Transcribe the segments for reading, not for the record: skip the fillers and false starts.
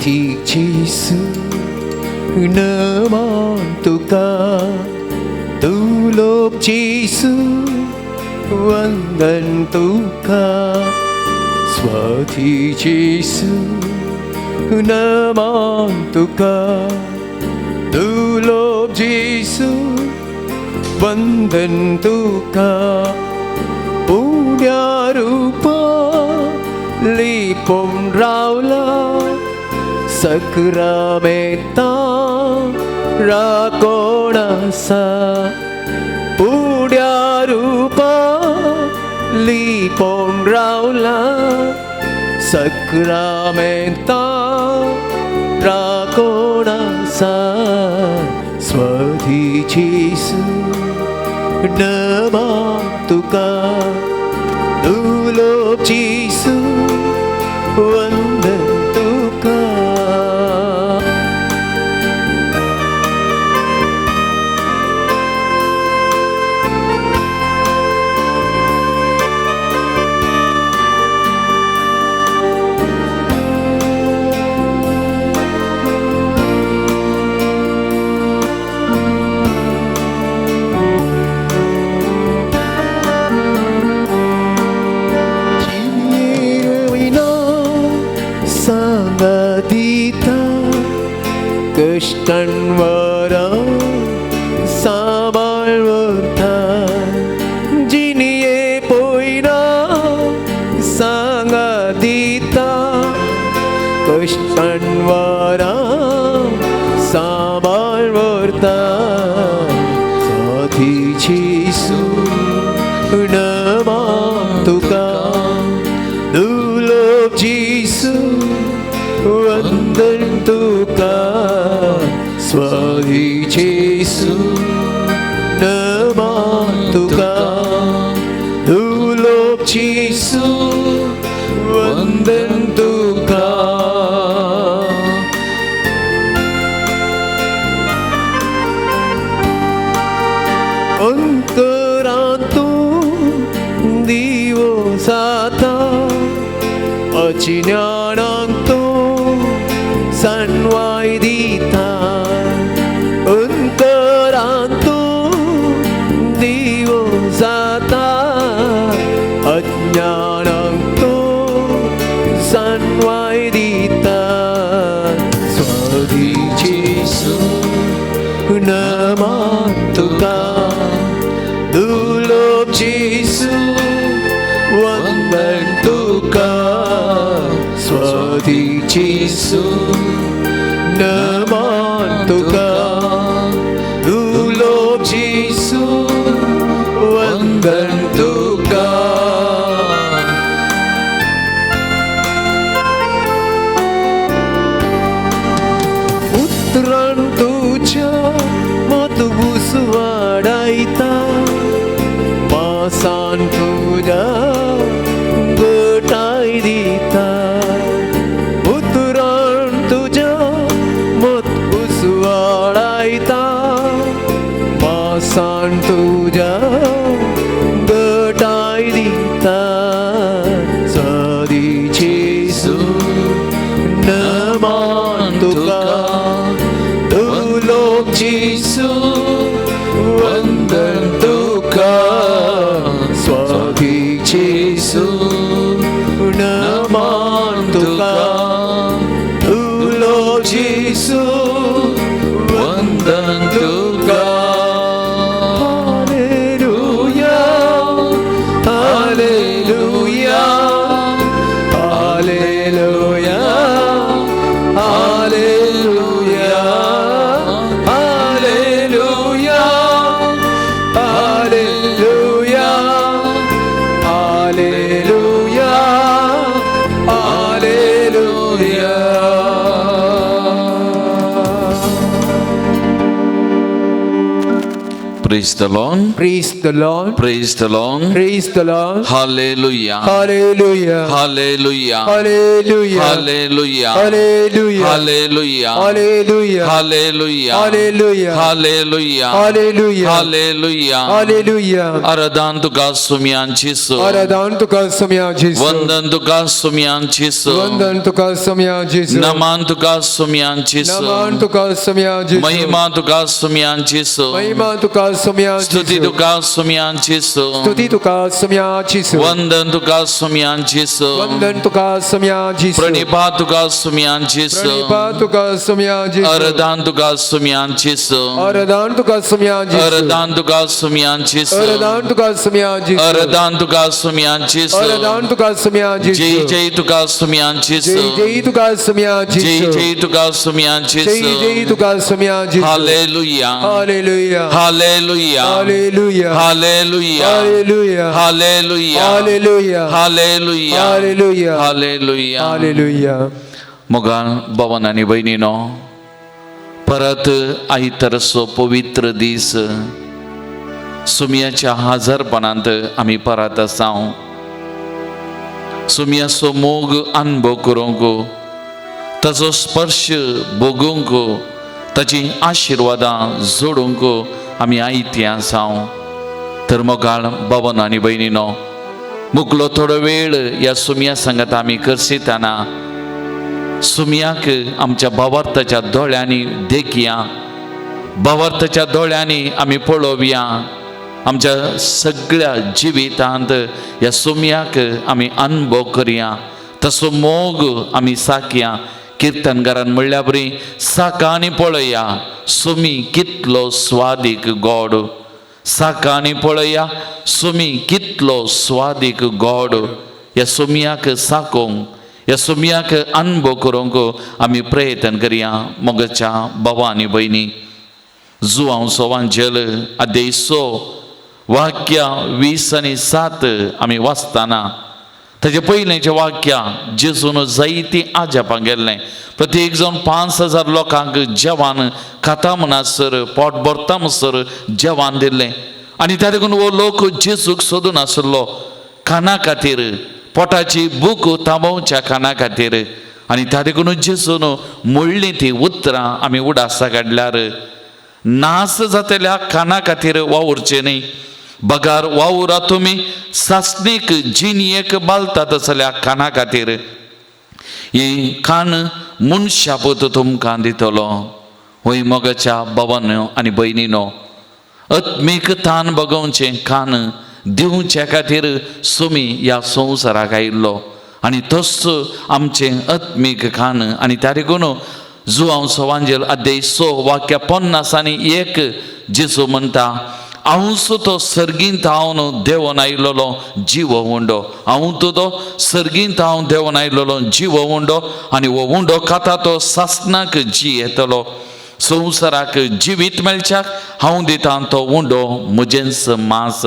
Swati Jesu naman tuka tulog Jesu wandan tuka Swati Jesu naman tuka tulog Jesu wandan tuka punya rupa lipom raula sakramenta rakonasa punya rupa lipom raula sakramenta rakonasa Swati Jesu nama tuka tulog Jesu wandan tuka Sangatita Keshtanvara Samalvarta Jiniye poina Sangatita Keshtanvara Samalvarta Swati Jesu naman tuka tulog Jesu wandan tuka Swati Jesu naman tuka tulog Jesu wandan tuka Antaranto Divo Sata Achinyananto Sanvaidita Antaranto Divo Sata Ajnananto Sanvaidita Swati Jesu naman tuka tulog Jesu wandan tuka Swati Jesu naman tuka tulog Jesu wandan tuka Putran tuja matubus wadaita masan tuja gotai dita Putran tuja matubus wadaita masan tuja gotai dita Swati Jesu naman tuka tulog Jesu wandan tuka Swati Jesu naman tuka tulog Jesu wandan tuka Hallelujah Hallelujah Hallelujah Hallelujah Praise the Lord. Praise the Lord. Praise the Lord. Praise the Lord. Hallelujah. Hallelujah. Hallelujah. Hallelujah. Hallelujah. Hallelujah. Hallelujah. Hallelujah. Hallelujah. Hallelujah. Hallelujah. Hallelujah. Hallelujah. Hallelujah. Aradan tuka sumyanchisu. Aradan tuka samyajisu. Vandan tuka sumyanchisu. Vandan tuka samyajisu. Naman tuka sumyanchisu. Naman tuka samyajisu. Mahima tuka sumyanchisu. Mahima tuka samyajisu. Stuti tuka sumyanchisu. Stuti tuka samyajisu. Vandan tuka sumyanchisu. Vandan tuka samyajisu. Pranipa tuka sumyanchisu. Pranipa tuka samyajisu. Aradan tuka sumyanchisu. Aradan tuka samyajisu. Aradan tuka sumyanchisu. Aradan tuka samyajisu. Aradan tuka sumyanchisu. Aradan tuka samyajisu. Jai Jai tuka sumyanchisu. Jai Jai tuka samyajisu. Jai Jai tuka Jai sumyanchisu. Jai tuka samyajisu. Hallelujah. Hallelujah. Hallelujah. Hallelujah. Hallelujah. Hallelujah. Hallelujah. Hallelujah. Hallelujah. Hallelujah. Hallelujah. Hallelujah. मोगान भवन आणि बहिणीनो परत आयतरसो पवित्र दीस सुमयाच्या हजरपणांत आम्ही परत आसाव सुमयाचो मोग अनुभव करूंक ताचो स्पर्श भोगूंक ताची आशिर्वादां जोडूंक आमी आयती आसाव तर मोगाळ भवन आणि बहिणीनो मुकलो थोडो वेळ या सुमया संगत आमी करसिताना सुमयाक आमच्या भावार्थाच्या दोळ्यांनी देखया भावार्थाच्या दोळ्यांनी आमी पळोवया आमच्या सगळ्या जिवितांत या सुमयाक आमी अनुभव करया तसो मोग आमी साकया कीर्तनकारान म्हणल्या बरी साका आनी पळया सुमी कितलो स्वादीक गोड साका आनी पळया सुमी कितलो स्वादीक गोड या सुमयाक साकोंक या सुमयाक अनुभव करूंक आमी प्रयत्न करया मोगाच्या भावा आनी भयणी जुआंवचो वांजेल अध्याय 6 वाक्य 20 आनी 7 आमी वाचताना ताचे पयलेंचें वाक्य जेजून जायतीं आजापां गेल्लें प्रत्येक जावन 5000 लोकांक जेवण खाता म्हणसर पोट भरता म्हणसर जेवण दिल्लें आनी त्या देखून हो लोक जेजूक सोदून आसलो खाना खातीर पोटाची भूक थांबोवच्या खाना खातीर आनी त्या देखून जेजून म्हणलीं ती उतरां आमी उडासा काडल्यार नास जातल्या खाना खातीर वावुरचें न्ही बगार वावुरा तुमी सासणीक जिणयेक बालतात असल्या खाना खातीर ही खाण मनशापूत तुमकां दितलो होय मोगाच्या भावांनो आनी भयणीनो आत्मीक तान बगोवचें खाण दिवचे खातीर सुमी ह्या संवसाराक आयिल्लो आनी तस आमचें आत्मीक खाण आनी त्या देखून जुआंवचो वांजेल अध्याय 6 वाक्य 50 आनी 1 जेजू म्हणटा हांवूच तो सर्गींत हांव देंवन आयिल्लो जीव उंडो हांव तो सर्गींत हांव देंवन आयिल्लो जीव उंडो आनी हो उंडो खाता तो सासणाक जी येतलो संवसाराक जिवीत मेळच्याक हांव दितां तो उंडो म्हजेंच मांस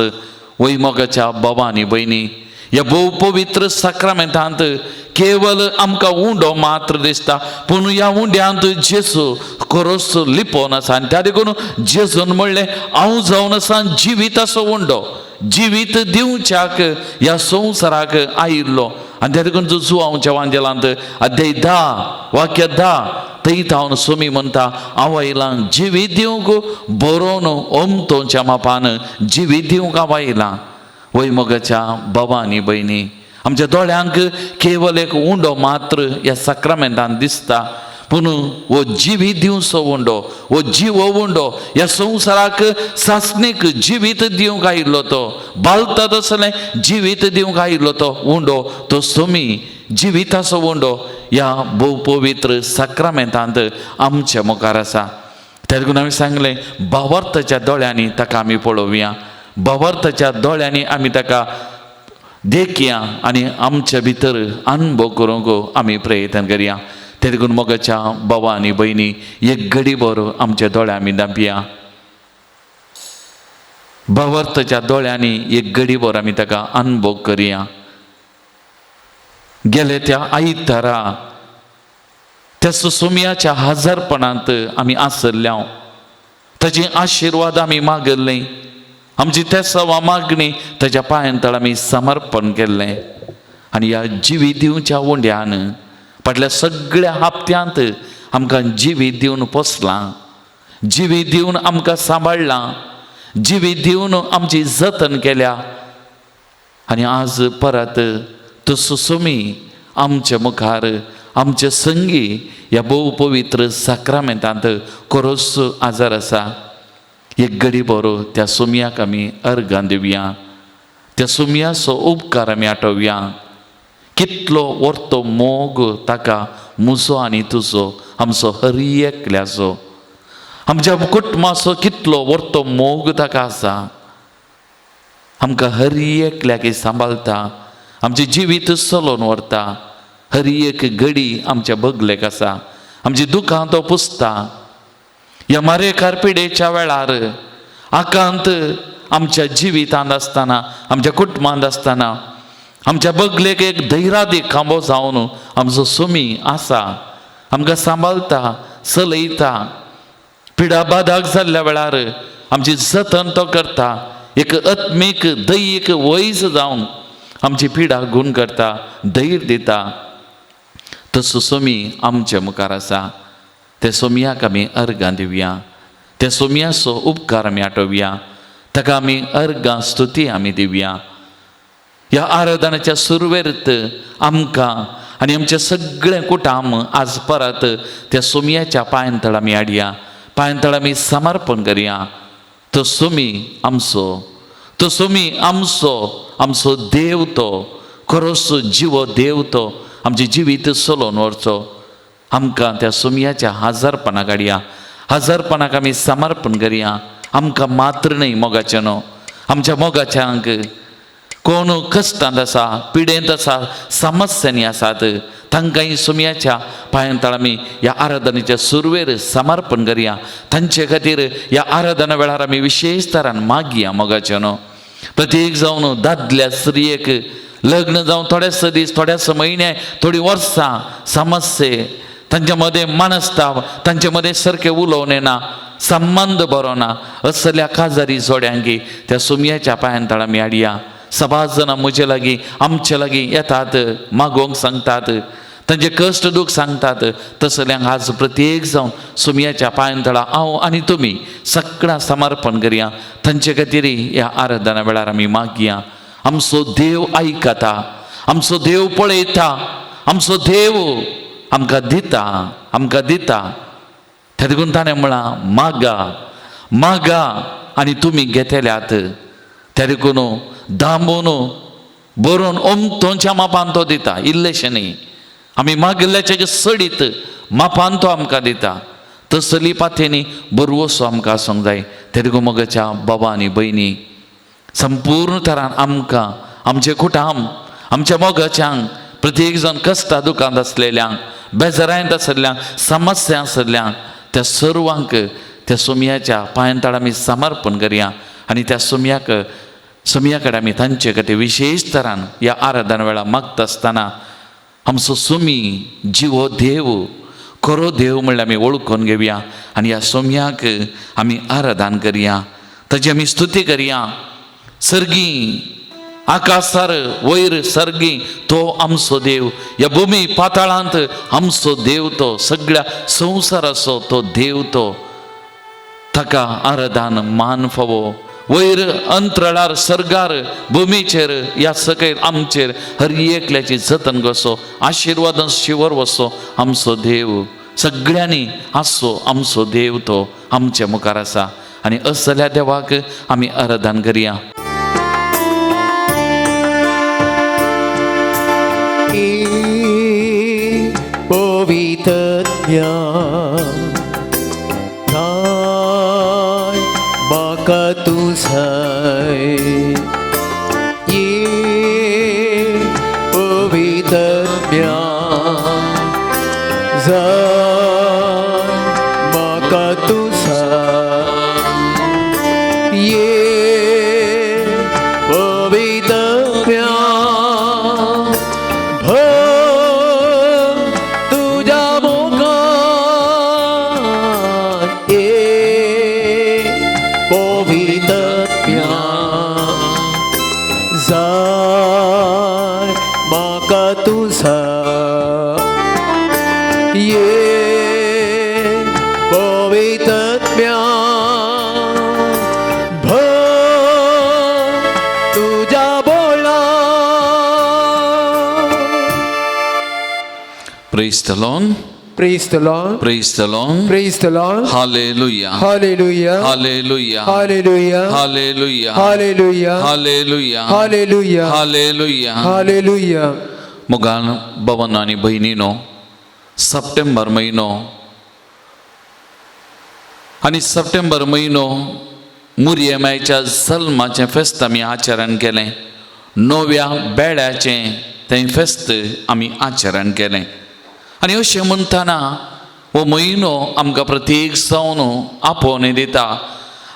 वय मोगाच्या भावा आनी भयणी ह्या भोव पवित्र साक्रामेंतांत केवल आमकां उंडो मात्र दिसता पूण ह्या उंड्यांत जेजू खरोच लिपोवन आसा आनी त्या देखून जेजून म्हणलें हांव जावन आसा जिविताचो उंडो जिवीत दिवच्याक ह्या संवसाराक आयिल्लो आनी त्या देखून जुआंवच्या वांजेलांत अध्याय 10 वाक्य 10 थंय हांव सुमी म्हणटा हांव आयलां जिवीत दिवंक बरोवन ओमतोच्या मापान जिवीत दिवंक हांव आयलां वय मोगाच्या भावा आनी भयणी आमच्या दोळ्यांक केवल एक उंडो मात्र ह्या साक्रामेंतांत दिसता पूण हो जिवीत दिवचो उंडो हो जीव उंडो ह्या संवसाराक सासणीक जिवीत दिवंक आयिल्लो तो बालता तसलें जिवीत दिवंक आयिल्लो तो उंडो तो सुमी जिविताचो उंडो ह्या भोव पवित्र साक्रामेंतांत आमच्या मुखार आसा त्या देखून हांवें सांगलें भावार्थाच्या दोळ्यांनी ताका आमी पळोवया भावार्थाच्या दोळ्यांनी आमी ताका देखया आनी आमच्या भितर अनुभव करूंक आमी प्रयत्न करया ते देखून मोगाच्या भावा आनी भयणी एक घडीभर आमच्या दोळ्या आमी धांपया भावार्थाच्या दोळ्यांनी एक घडीभर आमी ताका अनुभव करया गेले त्या आयतारा त्या सुमयाच्या हजरपणांत आमी आसल्या ताची आशिर्वाद आमी मागल्ले, आमची त्या सवा मागणी ताच्या पांयांतळ आमी समर्पण केल्लें. आनी ह्या जिवी दिवच्या वोंड्यान फाटल्या सगळ्या हप्त्यांत आमकां जिवी दिवन पोसलां, जिवी दिवन आमकां सांबाळलां, जिवी दिवन आमची जतन केल्या. आनी आज परत तो सुसुमी आमच्या मुखार आमचे संगी ह्या भोव पवित्र साक्रामेंतांत कोरोस आजार आसा. एक घडी बरो त्या सुमयाक आमी अर्गां दिवया, त्या सुमयाचो उपकार आमी आठोवया. कितलो व्हरतो मोग ताका म्हजो आनी तुजो, आमचो हर एकल्याचो, आमच्या कुटुंबाचो कितलो व्हरतो मोग ताका आसा. आमकां हर एकल्याक सांबाळटा, आमचें जिवीत चलोवन व्हरता. हर एक घडी आमच्या बगलेक आसा, आमची दुखां तो पुसता. ह्या मारेकार पिडेच्या वेळार आकांत आमच्या जिवितांत आसतना, आमच्या कुटुंबांत आसतना आमच्या बगलेक एक धैर्यादी खांबो जावन आमचो सुमी आसा, आमकां सांबाळटा, चलयता. पिडा बादाक जाल्ल्या वेळार आमची जतन तो करता. एक आत्मीक दैहीक वैज जावन आमची पिडा गूण करता, धैर्य दिता. तसो सुमी आमच्या मुखार आसा. त्या सुमयाक आमी अर्गां दिवया, त्या सुमयाचो उपकार आमी आठोवया, ताका आमी अर्गां स्तुती आमी दिवया. ह्या आराधनाच्या सुरवेरेंत आमकां आनी आमचे सगळे कुटाम आज परत त्या सुमयाच्या पांयांतळ आमी हाडया, पांयांतळ आमी समर्पण करया. तो सुमी आमचो, तो सुमी आमचो, आमचो देव तो, खरोच जिवो देव तो, आमचे जिवीत चलोवन व्हरचो. आमकां त्या सुमयाच्या हजारपणाक हाडया, हजारपणाक आमी समर्पण करया. आमकां मात्र न्हय मोगाचें न्हू, आमच्या मोगाच्यांक कोण कश्टांत आसा, पिडेंत आसा, समस्यांनी आसात, तांकांय सुमयाच्या पांयांतळ आमी ह्या आराधनेच्या सुरवेर समर्पण करया. तांचे खातीर ह्या आराधना वेळार आमी विशेश तरान मागया मोगाचें न्हू. प्रत्येक जावन दादल्या स्त्रियेक लग्न जावन थोडेच दीस, थोड्याच म्हयने, थोडी वर्सां समस्ये, तांच्या मदें मनस्ताप, तांचे मदें सारकें उलोवन येना, संबंद बरो ना, असल्या काजारी जोड्यांकी त्या सुमयाच्या पांयांतळ आमी हाडया. सबाज जाणां म्हजे लागीं, आमचे लागीं येतात, मागोवंक सांगतात, तांचे कश्ट दूख सांगतात. तसल्यांक आज प्रत्येक जावन सुमयाच्या पांयांतळा हांव आनी तुमी सगळां समर्पण करया. तांचे खातीर ह्या आराधना वेळार आमी मागया. आमचो देव आयकता, आमचो देव पळयता, आमचो देव आमकां दिता, आमकां दिता. त्या देखून ताणें म्हळां मागा, मागा आनी तुमी घेतल्यात. त्या देखून दामून बरोवन ओमतोच्या मापान तो दिता, इल्लेशें न्ही. आमी मागिल्ल्याचे सडीत मापान तो आमकां दिता. तसली पाथेनी बरवसो आमकां आसूंक जाय. त्या देखून मोगाच्या बाबा आनी भयणी, संपूर्ण तरान आमकां, आमचे कुटाम, आमच्या मोगाच्यांक, प्रत्येक जण कश्टा दुखांत आसलेल्यांक, बेजारांत आसलेल्यांक, समस्या आसलेल्यांक, त्या सर्वांक त्या सुमयाच्या पांयांतळ आमी समर्पण करया. आनी त्या सुमया कडेन आमी तांचे खातीर विशेश तरान ह्या आराधना वेळा मागता आसतना आमचो सुमी जिवो देव, खरो देव म्हणल्यार आमी वळखून घेवया. आनी ह्या सुमयाक आमी आराधन करया, ताची आमी स्तुती करया. सर्गी आकाशार वयर सर्गी तो आमचो देव, ह्या भुमी पाताळांत आमचो देव तो, सगळ्या संवसाराचो तो देव तो. ताका आराधन मान फावो. वयर अंतराळार, सर्गार, भुमीचेर, ह्या सकयल आमचेर हर एकल्याची जतन कसो, आशिर्वाद शिवर वसो आमचो देव. सगळ्यांनी आसो आमचो देव तो आमच्या मुखार आसा. आनी असल्या देवाक आमी आराधन करया. पवित्रज्ञा म्हाका तूं जाय, ये पवित्रज्ञा जाय, म्हाका तूं जाय, ये पवित्रज्ञा तुझ्या मुखार, ये Praise the Lord. Praise the Lord. Praise the Lord. Praise the Lord. Hallelujah. Hallelujah. Hallelujah. Hallelujah. Hallelujah. Hallelujah. Hallelujah. Hallelujah. Hallelujah. Hallelujah. मुगान भवन आणि बहिणीनो, सप्टेंबर महिनो आणि सप्टेंबर महिनो मुरयेमायच्या जल्माचें फेस्त आमी आचरण केलें. नव्या बेड्याचें तें फेस्त आमी आचरण केलें. आनी अशें म्हणटाना हो म्हयनो आमकां प्रत्येक सवन आपोवन दिता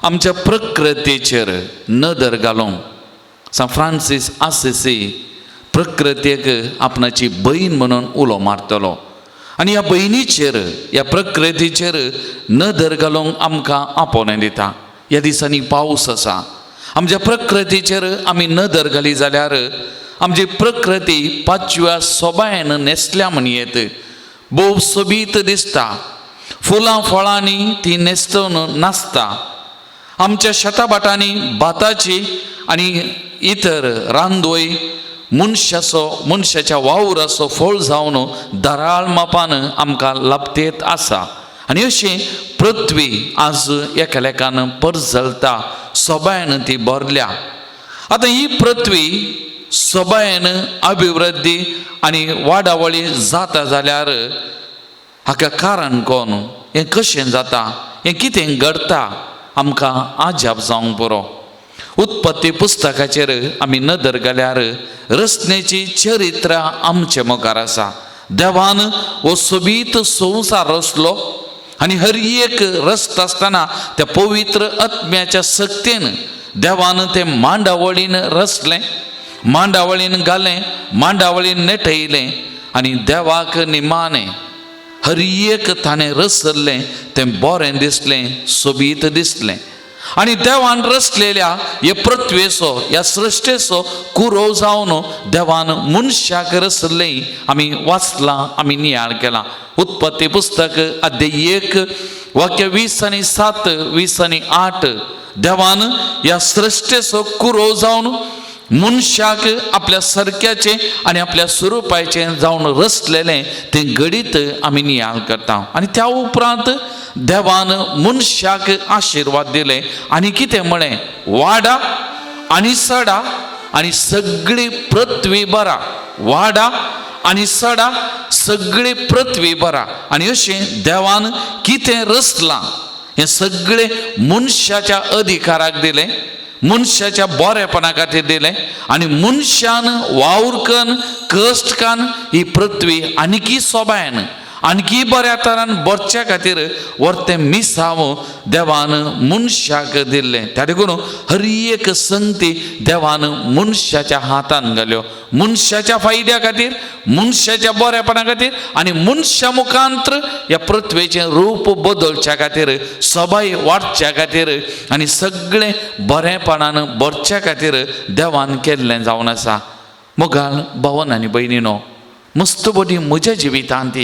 आमच्या प्रकृतीचेर नदर घालूंक. सा फ्रांसीस आसिसी प्रकृतीक आपणाची बहीण म्हणून उलो मारतलो आनी ह्या बहिणीचेर, ह्या प्रकृतीचेर नदर घालूंक आमकां आपोवन दिता. ह्या दिसांनी पावस आसा. आमच्या प्रकृतीचेर आमी नदर घाली जाल्यार आमची प्रकृती पांचव्या सोबायेन नेसल्या म्हणयेत भोव सोबीत दिसता. फुलां फळांनी ती नेस्तवन नाचता. आमच्या शेताबाटांनी भाताची आनी इतर रांदोय मनशाच्या वावराचो फळ जावन दाराळ मापान आमकां लाभतेत आसा. आनी अशें पृथ्वी आज एकालेकान परजळटा, सोबायेन ती भरल्या. आतां ही पृथ्वी सोबायेन अभिवृद्धी आनी वाडावळी जाता जाल्यार हाका कारण कोण? हें कशें जाता? हें कितें घडटा? आमकां आजाप जावंक पुरो. उत्पत्ती पुस्तकाचेर आमी नदर घाल्यार रचनेची चरित्रां आमचे मुखार आसा. देवान हो सोबीत संवसार रचलो आनी हर एक रचता आसतना त्या पवित्र आत्म्याच्या सक्तीन देवान तें मांडावळीन रचलें, मांडावळीन घालें, मांडावळीन नेटयलें आनी देवाक निमाणें हर एक ताणें रचल्लें तें बरें दिसलें, सोबीत दिसलें. आनी देवान रचलेल्या हे पृथ्वेचो, ह्या सृश्टेचो कुरो जावन देवान मनशाक रचलें आमी वाचलां, आमी नियाळ केलां. उत्पत्ती पुस्तक अध्याय 1 वाक्य 20 आनी 7, 20 आनी 8 देवान ह्या सृश्टेचो कुरो जावन मनशाक आपल्या सारक्याचें आनी आपल्या स्वरुपाचें जावन रचलेलें तें घडीत आमी नियाळ करता. आनी त्या उपरांत देवान मनशाक आशिर्वाद दिले आनी कितें म्हळें? वाडा आनी सडा आनी सगळी पृथ्वी भरा. वाडा आनी सडा, सगळी पृथ्वी भरा. आनी अशें देवान कितें रचलां हें सगळें मनशाच्या अधिकाराक दिलें, मनशाच्या बरेपणा खातीर दिलें. आनी मनशान वावुरकन कश्ट कान ही पृथ्वी आनीकी सोबायन आणकी बऱ्या तरान भरच्या खातीर वर्तें मिसाव देवान मनशाक दिल्लें. त्या देखून हर एक संगती देवान मनशाच्या हातान घाल्यो, मनशाच्या फायद्या खातीर, मनशाच्या बरेपणा खातीर आनी मनशा मुखांतर ह्या पृथ्वीचें रूप बदलच्या खातीर, सबाय वाडच्या खातीर आनी सगळें बरेपणान भरच्या खातीर देवान केल्लें जावन आसा. मोगाळ भावन आनी भयणीनो, मस्त बरी म्हज्या जिवितांत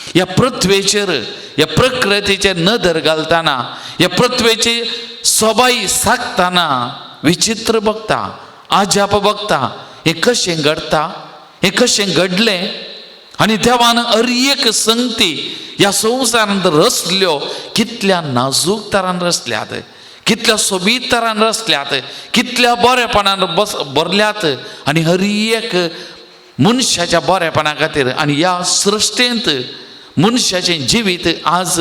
ह्या पृथ्वेचेर, ह्या प्रकृतीचेर नदर घालतना, ह्या पृथ्वेची सोबाई सागतना विचित्र बघता, आजाप बघता. हें कशें घडटा, हें कशें घडलें? आनी देवान हर एक संगती ह्या संवसारांत रचल्यो कितल्या नाजूक तरान रचल्यात, कितल्या सोबीत तरान रचल्यात, कितल्या बरेपणान भरल्यात. आनी हर एक मनशाच्या बरेपणा खातीर आनी ह्या सृश्टेंत मनशाचें जिवीत आज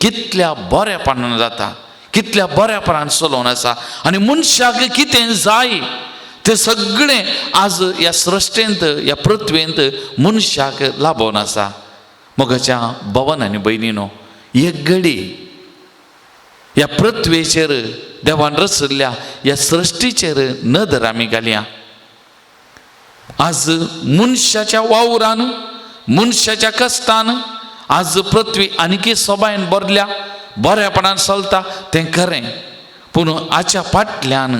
कितल्या बरेपणान जाता, कितल्या बरेपणान चलोवन आसा. आनी मनशाक कितें जाय तें सगळें आज ह्या सृश्टेंत, ह्या पृथ्वेंत मनशाक लाभोवन आसा. मोगाच्या भावन आनी भयणीनो, एक घडी ह्या पृथ्वेचेर देवान रचल्ल्या ह्या सृश्टीचेर नदर आमी घालया. आज मनशाच्या वावरान, मनशाच्या कश्टान आज पृथ्वी आनीकी सोबायन भरल्या, बरेपणान चलता तें खरें. पूण हाच्या फाटल्यान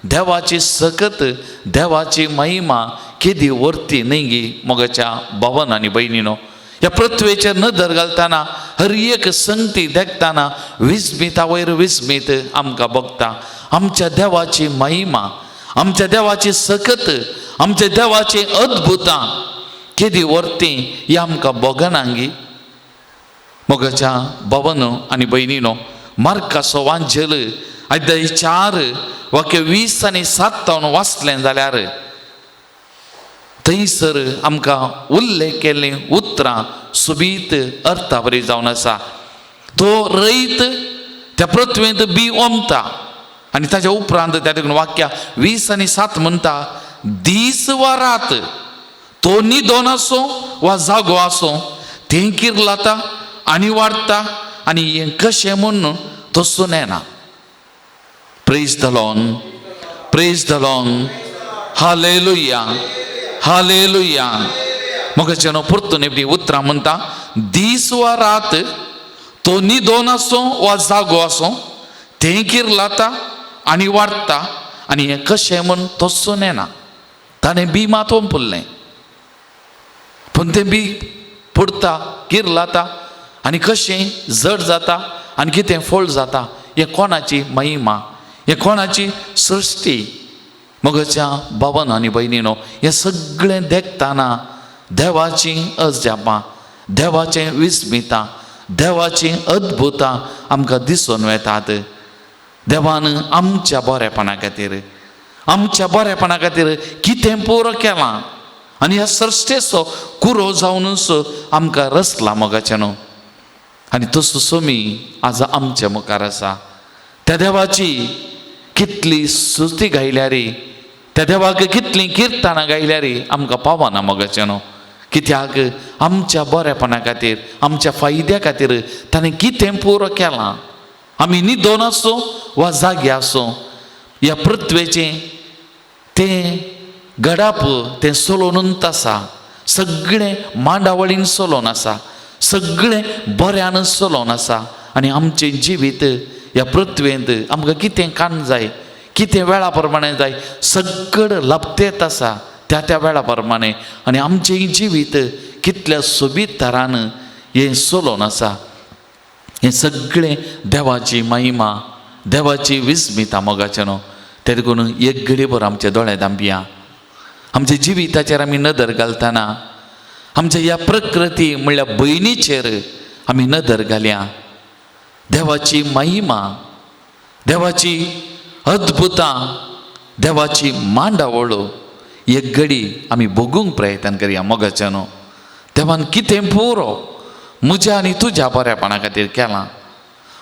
देवाची सकत, देवाची महिमा केदी वर्ती न्ही गे मोगाच्या भावन आनी भयणीनो. ह्या पृथ्वेचेर नदर घालतना हर एक संगती देखताना विस्मिता वयर विस्मीत आमकां बघता. आमच्या देवाची महिमा, आमच्या देवाची सकत, आमच्या देवाची अद्भुतां केदी व्हरती ही आमकां बोगनांगी. मोगाच्या भावानो आनी भयणीनो, मार्काचो वांजेल अध्याय 4 वाक्य 20 आनी 7 वाचलें जाल्यार थंयसर आमकां उल्लेख केल्लीं उतरां सुबीत अर्थावरी जावन आसा. तो रयत त्या पृथ्वेंत बी ओमता आनी ताच्या उपरांत त्या ठिकाणी वाक्या 20 आनी 7 म्हणटा, दीस वा रात तो न्हिदोन आसो वा जागो आसो, तें किर्लाता आनी वाडटा आनी हें कशें म्हूण तो सुनेना. Praise the lord, praise the lord, hallelujah, hallelujah. मोगाचेनो परतून एबडी उतरां म्हणटा, दीस वा रात तो न्हिदोन आसो वा जागो आसो, तें किर्लाता आनी वाडटा आनी हें कशें म्हूण तो सुनेना. ताणें बी मात ओंपुल्लें, पूण तें बी पडटा, किर्लाता आनी कशें जड जाता आनी कितें फळ जाता, हें कोणाची महिमा, हें कोणाची सृश्टी. मोगाच्या भावानो आनी भयणीनो, हें सगळें देखताना देवाची अजापां, देवाचें विस्मितां, देवाची अद्भुतां आमकां दिसून येतात. देवान आमच्या बरेपणा खातीर, आमच्या बरेपणा खातीर कितें पुरो केलां आनी ह्या सृश्टेचो कुरो जावनूच आमकां रचला. मोगाचेनो आनी तसो सोमी आज आमच्या मुखार आसा. त्या देवाची कितली स्तुती गायल्यार, त्या देवाक कितलीं किर्तनां गायल्यार आमकां पावना. मोगाचेनो कित्याक आमच्या बरेपणा खातीर, आमच्या फायद्या खातीर ताणें कितें पुरो केलां. आमी न्हिदोन आसूं वा जागे आसूं, ह्या पृथ्वेचें तें गडाप तें सोलोनूच आसा. सगळें मांडावळीन सोलोन आसा, सगळें बऱ्यान सोलोन आसा. आनी आमचें जिवीत ह्या पृथ्वेंत आमकां कितें काण जाय, कितें वेळा प्रमाणे जाय, सगळें लपतेत आसा त्या त्या वेळा प्रमाणे. आनी आमचें जिवीत कितल्या सोबीत तरान हें सोलोन आसा. हें सगळें देवाची महिमा, देवाची विस्मितां. मोगाचेनो ते देखून एक घडीभर आमचे दोळे धांपिया. आमच्या जिविताचेर आमी नदर घालतना आमच्या ह्या प्रकृती म्हणल्यार भयणीचेर आमी नदर घालया. देवाची महिमा, देवाची अद्भुतां, देवाची मांडावळो एक घडी आमी भोगूंक प्रयत्न करया. मोगाचेनो देवान कितें पुरो म्हज्या आनी तुज्या बरेपणा खातीर केलां,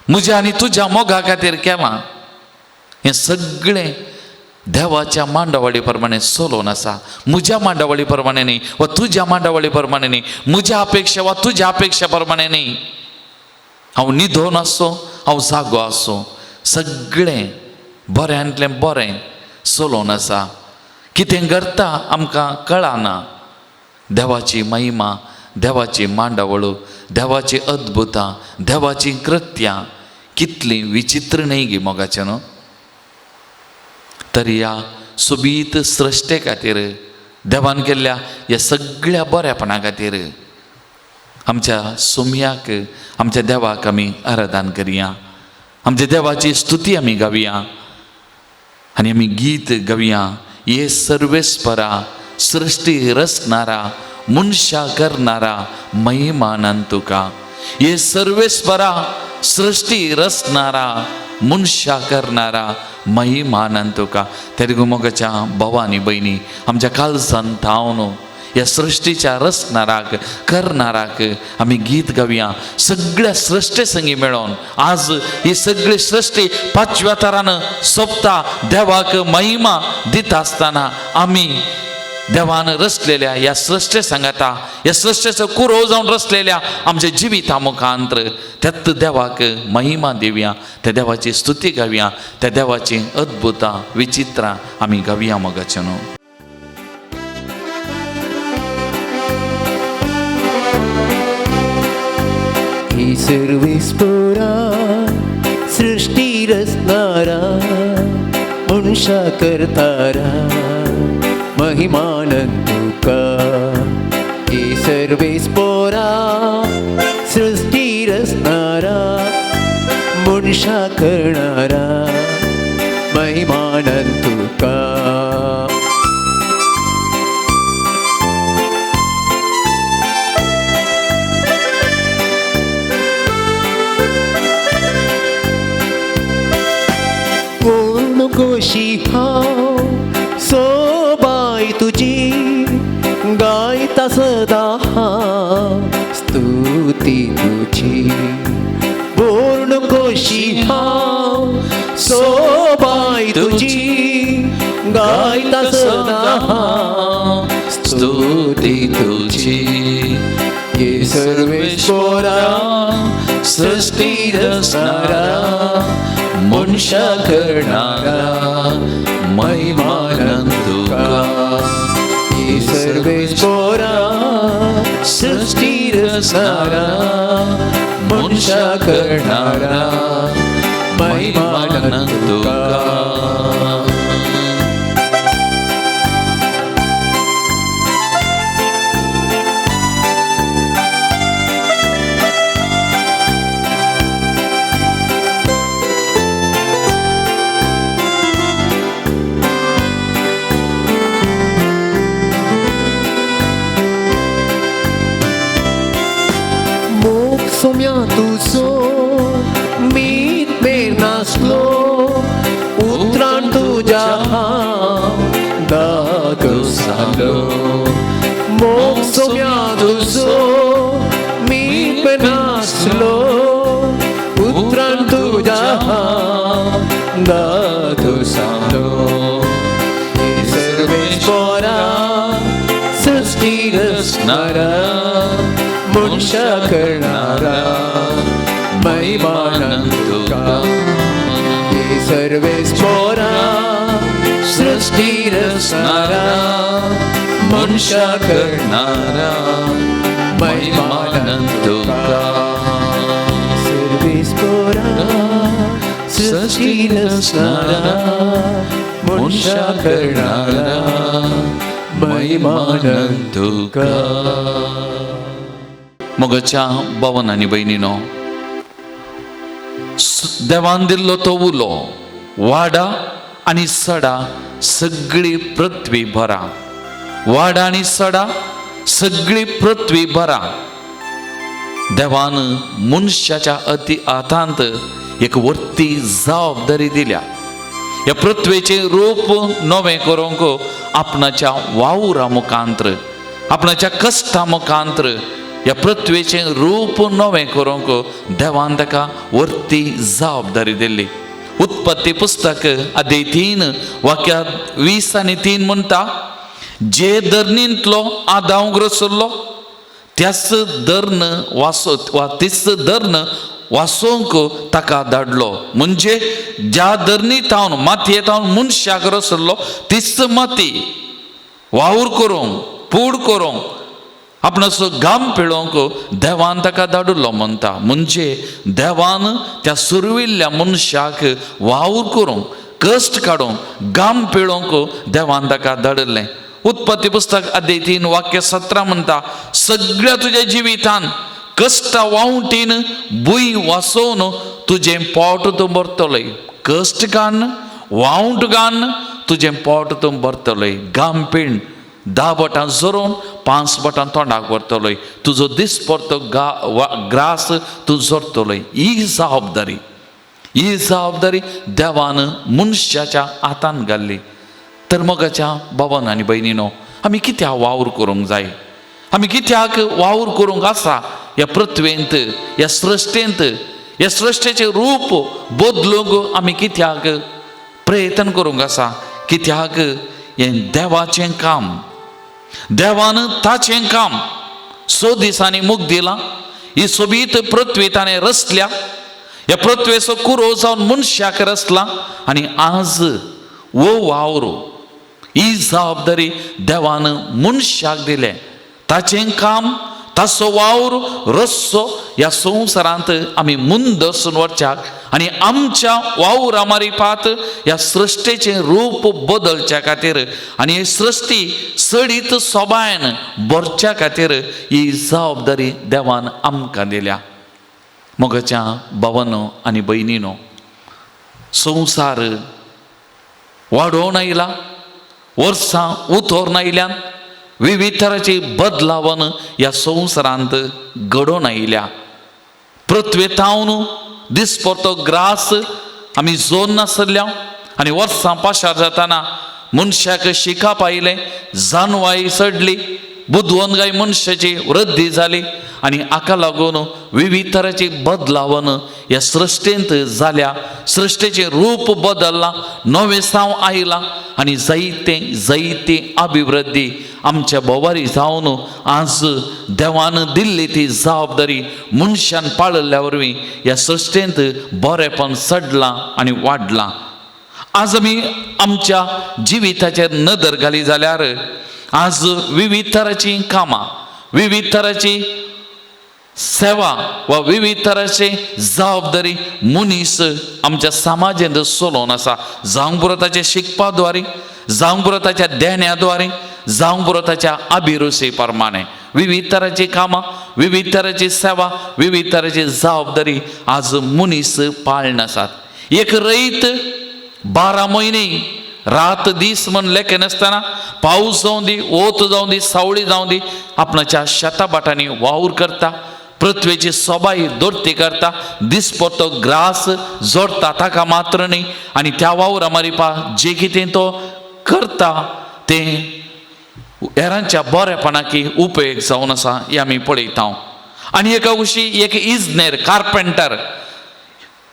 म्हज्या आनी तुज्या मोगा खातीर केलां, हें सगळें देवाच्या मांडावळी प्रमाणे सोलोन आसा. म्हज्या मांडावळी प्रमाणे न्ही वा तुज्या मांडावळी प्रमाणे न्ही, म्हज्या अपेक्षा वा तुज्या अपेक्षा प्रमाणे न्ही. हांव न्हिदोन आसूं, हांव जागो आसूं, सगळें बऱ्यांतलें बरें सोलोन आसा. कितें करता आमकां कळना. देवाची महिमा, देवाची मांडावळो, देवाची अद्भुतां, देवाची कृत्यां कितलीं विचित्र न्ही गी. मोगाचेनो तरी ह्या सुबीत सृश्टे खातीर, देवान केल्ल्या ह्या सगळ्या बरेपणा खातीर आमच्या सुमयाक, आमच्या देवाक आमी आराधन करया. आमच्या देवाची स्तुती आमी गावया आनी आमी गीत गावया. ये सर्वेस्परा, सृष्टी रचणारा, मनशा करणारा, महिमानंद तुका. ये सर्वेस्परा, सृष्टी रचणारा, मनशा करणारा, महिमानंद तुका. तेरगू मोगाच्या भावानी भयणी, आमच्या काळजांत थावन ह्या सृश्टीच्या रचणाराक, करणाराक आमी गीत गावया. सगळ्या सृश्टे संगी मेळोन आज ही सगळी सृश्टी 5व्या तरान सोंपता. देवाक महिमा दिता आसतना आमी देवान रचलेल्या ह्या सृश्टे सांगाता, ह्या सृश्टेचो कुरो जावन रचलेल्या आमच्या जिविता मुखांतर त्यात देवाक महिमा दिवया, त्या देवाची स्तुती गावया, त्या देवाची अद्भुतां विचित्रां आमी गावया. मोगाचेनो ही सर्वेस्परा, सृष्टी रचणारा, मनशा करतारा, महिमानंद तुका. ही सर्वेस्परा, सृष्टी रचणारा, मनशा करणारा, महिमानंद तुका. कोशी हांव सोबाय तुजी गायता सदा हांव स्तुती तुजी पूर्ण कोशी हांव सोबाय तुजी गायता सदा हांव स्तुती तुझी ये सर्वेश्वरा सृष्टी रचणारा मनुष्य करणारा महिमानंद तुका ये सर्वेश्वरा सृष्टी रचणारा मनुष्य करणारा महिमानंद तुका सोम्या तुजो मीत मेर नासलो उतराण तुज्या दागो सालो मोग सोम्या तुजो मीत मेर नासलो उतराण तुज्या दागो सालो हे सर्वेश्वरा सृष्टी रचणारा मनुष्य करणारा महिमानंद तुका हे सर्वेश्वरा सृष्टी रचणारा मनुष्य करणारा महिमानंद तुका सर्वेश्वरा सृष्टी रचणारा मनुष्य करणारा महिमानंद तुका मोगाच्या भावन आनी भयणीनो देवान दिल्लो तो उलो वाडा आनी सडा सगळी पृथ्वी भरा वाडा आनी सडा सगळी पृथ्वी भरा देवान मनशाच्या हातांत एक वर्ती जबाबदारी दिल्या ह्या पृथ्वीचे रूप नवें करूंक आपणाच्या वावुरा मुखांत्र आपणाच्या कश्टा मुखांत्र ह्या पृथ्वीचे रूप नवें करूंक देवान ताका वर्ती जबाबदारी दिल्ली उत्पत्ती पुस्तक अध्याय 3 वाक्या 20 आनी 3 म्हणटा जे धरणींतलो आदाव घसरलो त्याच धर्ण तीच धर्ण वासोवंक ताका धाडलो म्हणजे ज्या धरणींत हांव मातयेंत हांव मनशाक घसरलो तीच माती वावूर करूंक पूड करूंक आपणाचो घाम पिळोवंक देवान ताका धाडिल्लो म्हणटा म्हणजे देवान त्या सुरविल्ल्या मनशाक वावूर करूंक कश्ट काडूंक घाम पिळोवंक देवान ताका धाडिल्लें उत्पत्ती पुस्तक अध्याय 3 वाक्य 17 म्हणटा सगळ्या तुज्या जिवितान कश्टा वावुटीन भुंय वासोवन तुजें पोट तूं भरतलोय कश्ट घान वावूट घान तुजें पोट तूं भरतलोय घाम पिण 10 बोटां जोरून 5 बोटां तोंडाक व्हरतलोय तुजो दीस परतो ग्रास तूं जोडटलोय ही जबाबदारी देवान मनशाच्या हातान घाल्ली तर मोगाच्या भावान आनी भयणीनो आमी कित्याक वावूर करूंक जाय आमी कित्याक वावूर करूंक आसा ह्या पृथ्वेंत ह्या सृश्टेचें रूप बदलूंक आमी कित्याक प्रयत्न करूंक आसा कित्याक हें देवाचें काम देवान ताचें काम 100 दिसांनी मूग दिलां ही सोबीत पृथ्वी ताणें रचल्या ह्या पृथ्वेचो कुरो जावन मनशाक रचला आनी आज वो वावर ही जबाबदारी देवान मनशाक दिले ताचें काम ताचो वावर रस्सो ह्या संवसारांत आमी मुंदसून वरच्याक आनी आमच्या वावरा मारिफात ह्या सृश्टेचें रूप बदलच्या खातीर आनी ही सृश्टी सडीत सोबायन भरच्या खातीर ही जबाबदारी देवान आमकां दिल्या मोगाच्या भावांनो आनी भयणीनो संवसार वाडोवन आयला वर्सां उतोर्न आयल्यान विविध तरांची बदलावन ह्या संवसारांत घडोवन आयल्या पृथ्वेतावन दिसपरतो ग्रास आमी जोड नासल्या आनी वर्सां पाशार जाताना मनशाक शिकाप आयलें, जानवाय चडली, बुदवंतगाय मनशाची वृद्धी जाली आनी हाका लागून विविध तरांची बदलावन ह्या सृश्टेंत जाल्या. सृश्टेचें रूप बदललां, नवें साव आयलां आनी जायती अभिवृद्धी आमच्या बोवारी जावन आज देवान दिल्ली ती जबाबदारी मनशान पाळल्या वरवीं ह्या सृश्टेंत बरेंपण चडलां आनी वाडलां. आज आमी आमच्या जिविताचेर नदर घाली जाल्यार आज विविध तरांची कामां, विविध तरांची सेवा वा विविध तरांची जबाबदारी मनीस आमच्या समाजांत चलोवन आसा. जावंक पुरो ताच्या शिकपा द्वारे, जावंक पुरो ताच्या देण्या द्वारे, जावंक पुरो ताच्या अभिरुची प्रमाणे विविध तरांची कामां, विविध तरांची सेवा, विविध तरांची जबाबदारी आज मनीस पाळन आसात. एक रयत 12 म्हयने रात दीस म्हण लेखे नासतना पावस जावं दी, ओत जावं दी, सावळी जावं दी, आपणाच्या शेता बाटांनी वावर करता, पृथ्वेची सोबाय दोरती करता, दिसपतो ग्रास जोडता ताका मात्र न्ही आनी त्या वावरा मारिपा जे कितें तो करता तें हेरांच्या बरेपणाकी उपेग जावन आसा हें आमी पळयता. आनी एका उशी एक इजनेर कार्पेंटर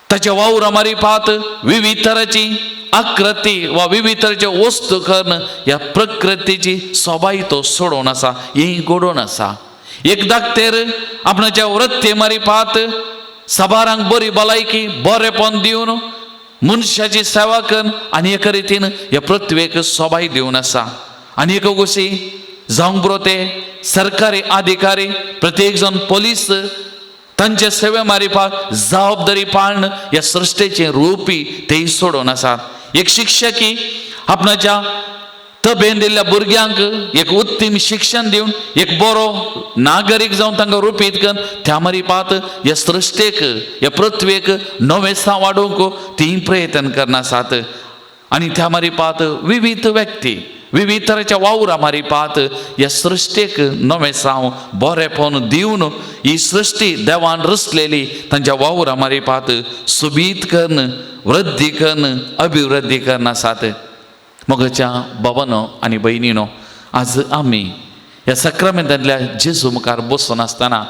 ताच्या वावरा मारिपात विविध तरांची आकृती वा विविध तरेचे वस्तू करून ह्या प्रकृतीची सोबाय तो सोडून आसा, हें घडोवन आसा. एकदाक तर आपणाच्या वृत्ते मारिपात सबारांक बरी भलायकी बरेपण दिवन मनशाची सेवा करून आनी एका रितीन ह्या पृथ्वेक सोबाय दिवन आसा. आनी एक गोशी जावंक पुरो ते सरकारी अधिकारी, प्रत्येक जण पुलीस तांचे सेवे मारिपाक जबाबदारी पाळन ह्या सृश्टेचें रूपी तेय सोडून आसात. एक शिक्षकी आपणाच्या तबेन दिल्ल्या भुरग्यांक एक उत्तम शिक्षण दिवन एक बरो नागरीक जावन तांकां रुपीत करून त्या मारिपात ह्या सृश्टेक, ह्या पृथ्वेक नवें साव वाडोवंक तीं प्रयत्न करना आसात. आनी त्या मारिपात विविध व्यक्ती विविध तरांच्या वावरा मारिपात ह्या सृश्टेक नवें साव बरेपण दिवन ही सृश्टी देवान रचलेली तांच्या वावरा मारिपात सुबीत करून, वृद्धी करून, अभिवृद्धी करून आसात. मोगाच्या भावांनो आनी भयणींनो, आज आमी ह्या सक्रामेंतांतल्या जेजू मुखार बसून आसतना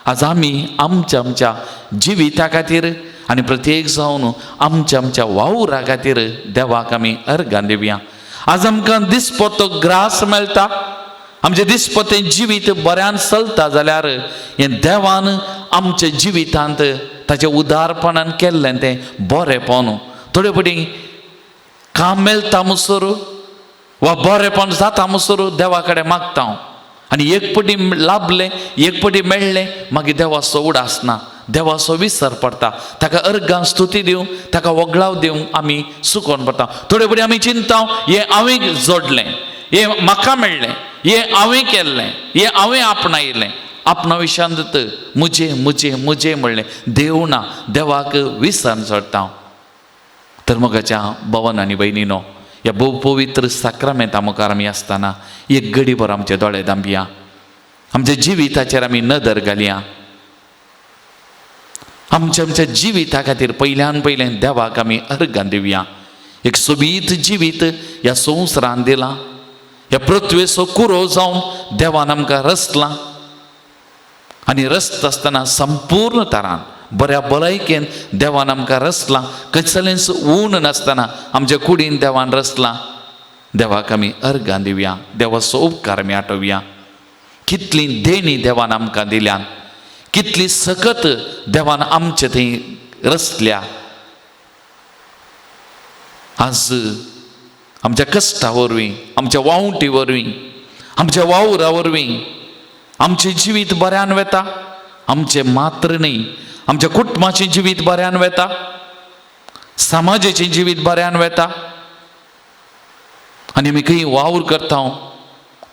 आज आमी आमच्या जिविता खातीर आनी प्रत्येक जावन आमच्या वावरा खातीर देवाक आमी अर्घां दिवया. आज आमकां दिसपतो ग्रास मेळटा, आमचें दिसपतें जिवीत बऱ्यान चलता जाल्यार हें देवान आमच्या जिवितांत ताचें उदारपणान केल्लें तें बरेंपण. थोडे फावटी काम मेळटा मुसोर वा बरेंपण जाता मुसोर देवा कडेन मागता हांव, आनी एक पटी लाभलें, एक पटी मेळ्ळें, मागीर देवाचो उडास ना, देवाचो विसर पडटा. ताका अर्गां स्तुती दिवं, ताका वगळाव दिवंक आमी चुकोवन पडटा. थोडे फावटी आमी चिंता हें हांवें जोडलें, हें म्हाका मेळ्ळें, हें हांवें केल्लें, हें हांवें आपणायलें. आपणा विशांत मुजे मुजे मुजे म्हणलें, देव ना, देवाक विसर चडटा. तर मोगाच्या भावांनो आनी भयणींनो, ह्या भोव पवित्र साक्रामेंता मुखार आमी आसतना एक घडीभर आमचे दोळे धांबया, आमच्या जिविताचेर आमी नदर घालया. आमच्या जिविता खातीर पयल्यान पयलें देवाक आमी अर्घां दिवया. एक सोबीत जिवीत ह्या संवसारान दिलां, ह्या पृथ्वेचो कुरो जावन देवान आमकां रचलां. आनी रचता आसतना संपूर्ण तरान बऱ्या भलायकेन देवान आमकां रचलां. कसलेंच ऊण नासतना आमच्या कुडीन देवान रचलां. देवाक आमी अर्घां दिवया, देवाचो उपकार आमी आठोवया. कितलीं देणी देवान आमकां दिल्यात, कितली सकत देवान आमचे थंय रचल्या. आज आमच्या कश्टा वरवीं, आमच्या वावुटी वरवीं, आमच्या वावरा वरवीं आमचें जिवीत बऱ्यान वेता. आमचें मात्र न्ही, आमच्या कुटुंबाचें जिवीत बऱ्यान वेता, समाजाचें जिवीत बऱ्यान वेता. आनी आमी खंय वावर करता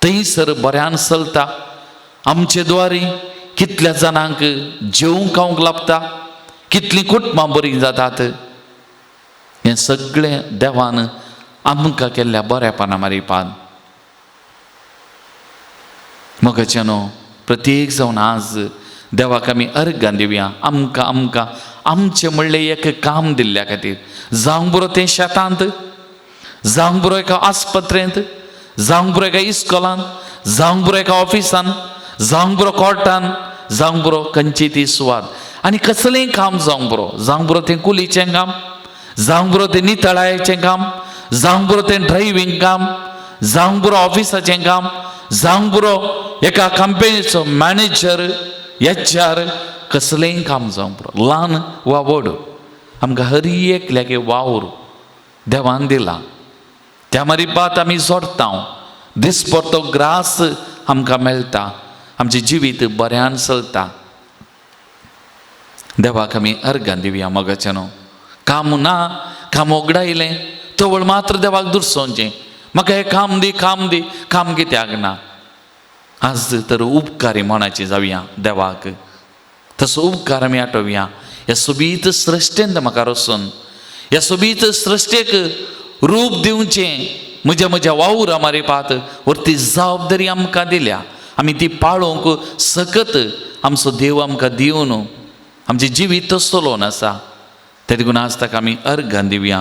थंयसर बऱ्यान चलता. आमचे द्वारे कितल्या जाणांक जेवंक खावंक लाभता, कितलीं कुटुंबां बरीं जातात. हें सगळें देवान आमकां केल्ल्या बरेपणा मारिपान. मोगाच्यानो, प्रत्येक जावन आज देवाक आमी अर्घां दिवया. आमकां आमचें म्हणलें एक काम दिल्ल्या खातीर, जावंक बरो तें शेतांत, जावंक बरो एका आस्पत्रेंत, जावंक बरो एका इस्कॉलांत, जावंक बरो एका ऑफिसान, जावंक बरो कोर्टान, जावंक बरो खंयची ती सुवात. आनी कसलेंय काम जावंक बरो तें कुलीचें काम, जावंक बरो तें नितळायेचें काम, जावंक बरो तें ड्रायव्हिंग काम, जावंक बरो ऑफिसाचें काम, जावंक बरो एका कंपनीचो मॅनेजर, HR, कसलेंय काम जावंक बरो, ल्हान वा व्हड, आमकां हर एकल्यागे वावर देवान दिला. त्या मारिपात आमी जोडटा, दिसभर तो ग्रास आमकां मेळटा, आमचें जिवीत बऱ्यान चलता. देवाक आमी अर्गां दिवया मोगाचें न्हू. काम ना, काम वगडायलें तवळ मात्र देवाक दुरसोवचें, म्हाका हें काम दी, काम दी, काम कित्याक ना. आज तर उपकारी मोनाची जावया देवाक, तसो उपकार आमी आठोवया. ह्या सोबीत सृश्टेंत म्हाका रचून, ह्या सोबीत सृश्टेक रूप दिवचें म्हज्या वावुरा मारिपात व्हरती जबाबदारी आमकां दिल्या. आमी ती पाळोवंक सकत आमचो देव आमकां दिवन आमचें जिवीत चलोवन आसा. ते देखून आज ताका आमी अर्गां दिवया,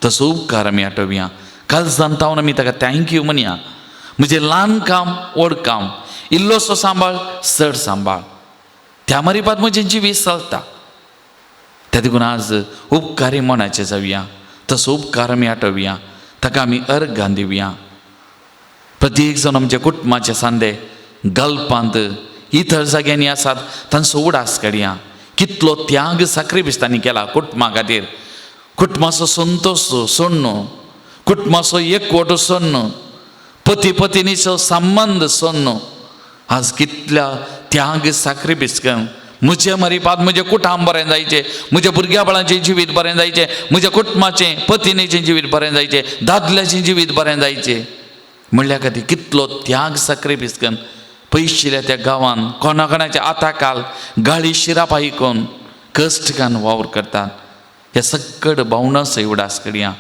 तसो उपकार आमी आठोवया. काल जाणटावन आमी ताका थँक्यू म्हणया. म्हजें ल्हान काम व्हड काम, इल्लोसो सांबाळ चड सांबाळ, त्या मारिपात म्हजें जिवीत चलता. ते देखून आज उपकारी मोनाचें जावया, तसो उपकार आमी आठोवया, ताका आमी अर्गां दिवया. प्रत्येक जण आमच्या कुटुंबाचे सांदे गल्पांत इतर जाग्यांनी आसात तांचो उडास काडया. कितलो त्याग साक्रिफीस तांणी केला कुटुंबा खातीर, कुटुंबाचो संतोश सोडून, कुटुंबाचो एकवट सोडून, पती पत्नीचो संबंध सोडून, आज कितल्या त्याग साक्रिफीस करून म्हजे मारिपात म्हजें कुटुंब बरें जायचें, म्हज्या भुरग्या बाळांचें जिवीत बरें जायचें, म्हज्या कुटुंबाचें पत्नीचें जिवीत बरें जायचें, दादल्याचें जिवीत बरें जायचें म्हणल्या खातीर कितलो त्याग साक्रिफीस करून पयशिल्ल्या त्या गांवांत कोणाच्या आताकाल गाळी शिरापाई कोन कश्ट कान वावर करतात. हे सकट भावनासय उडास करया.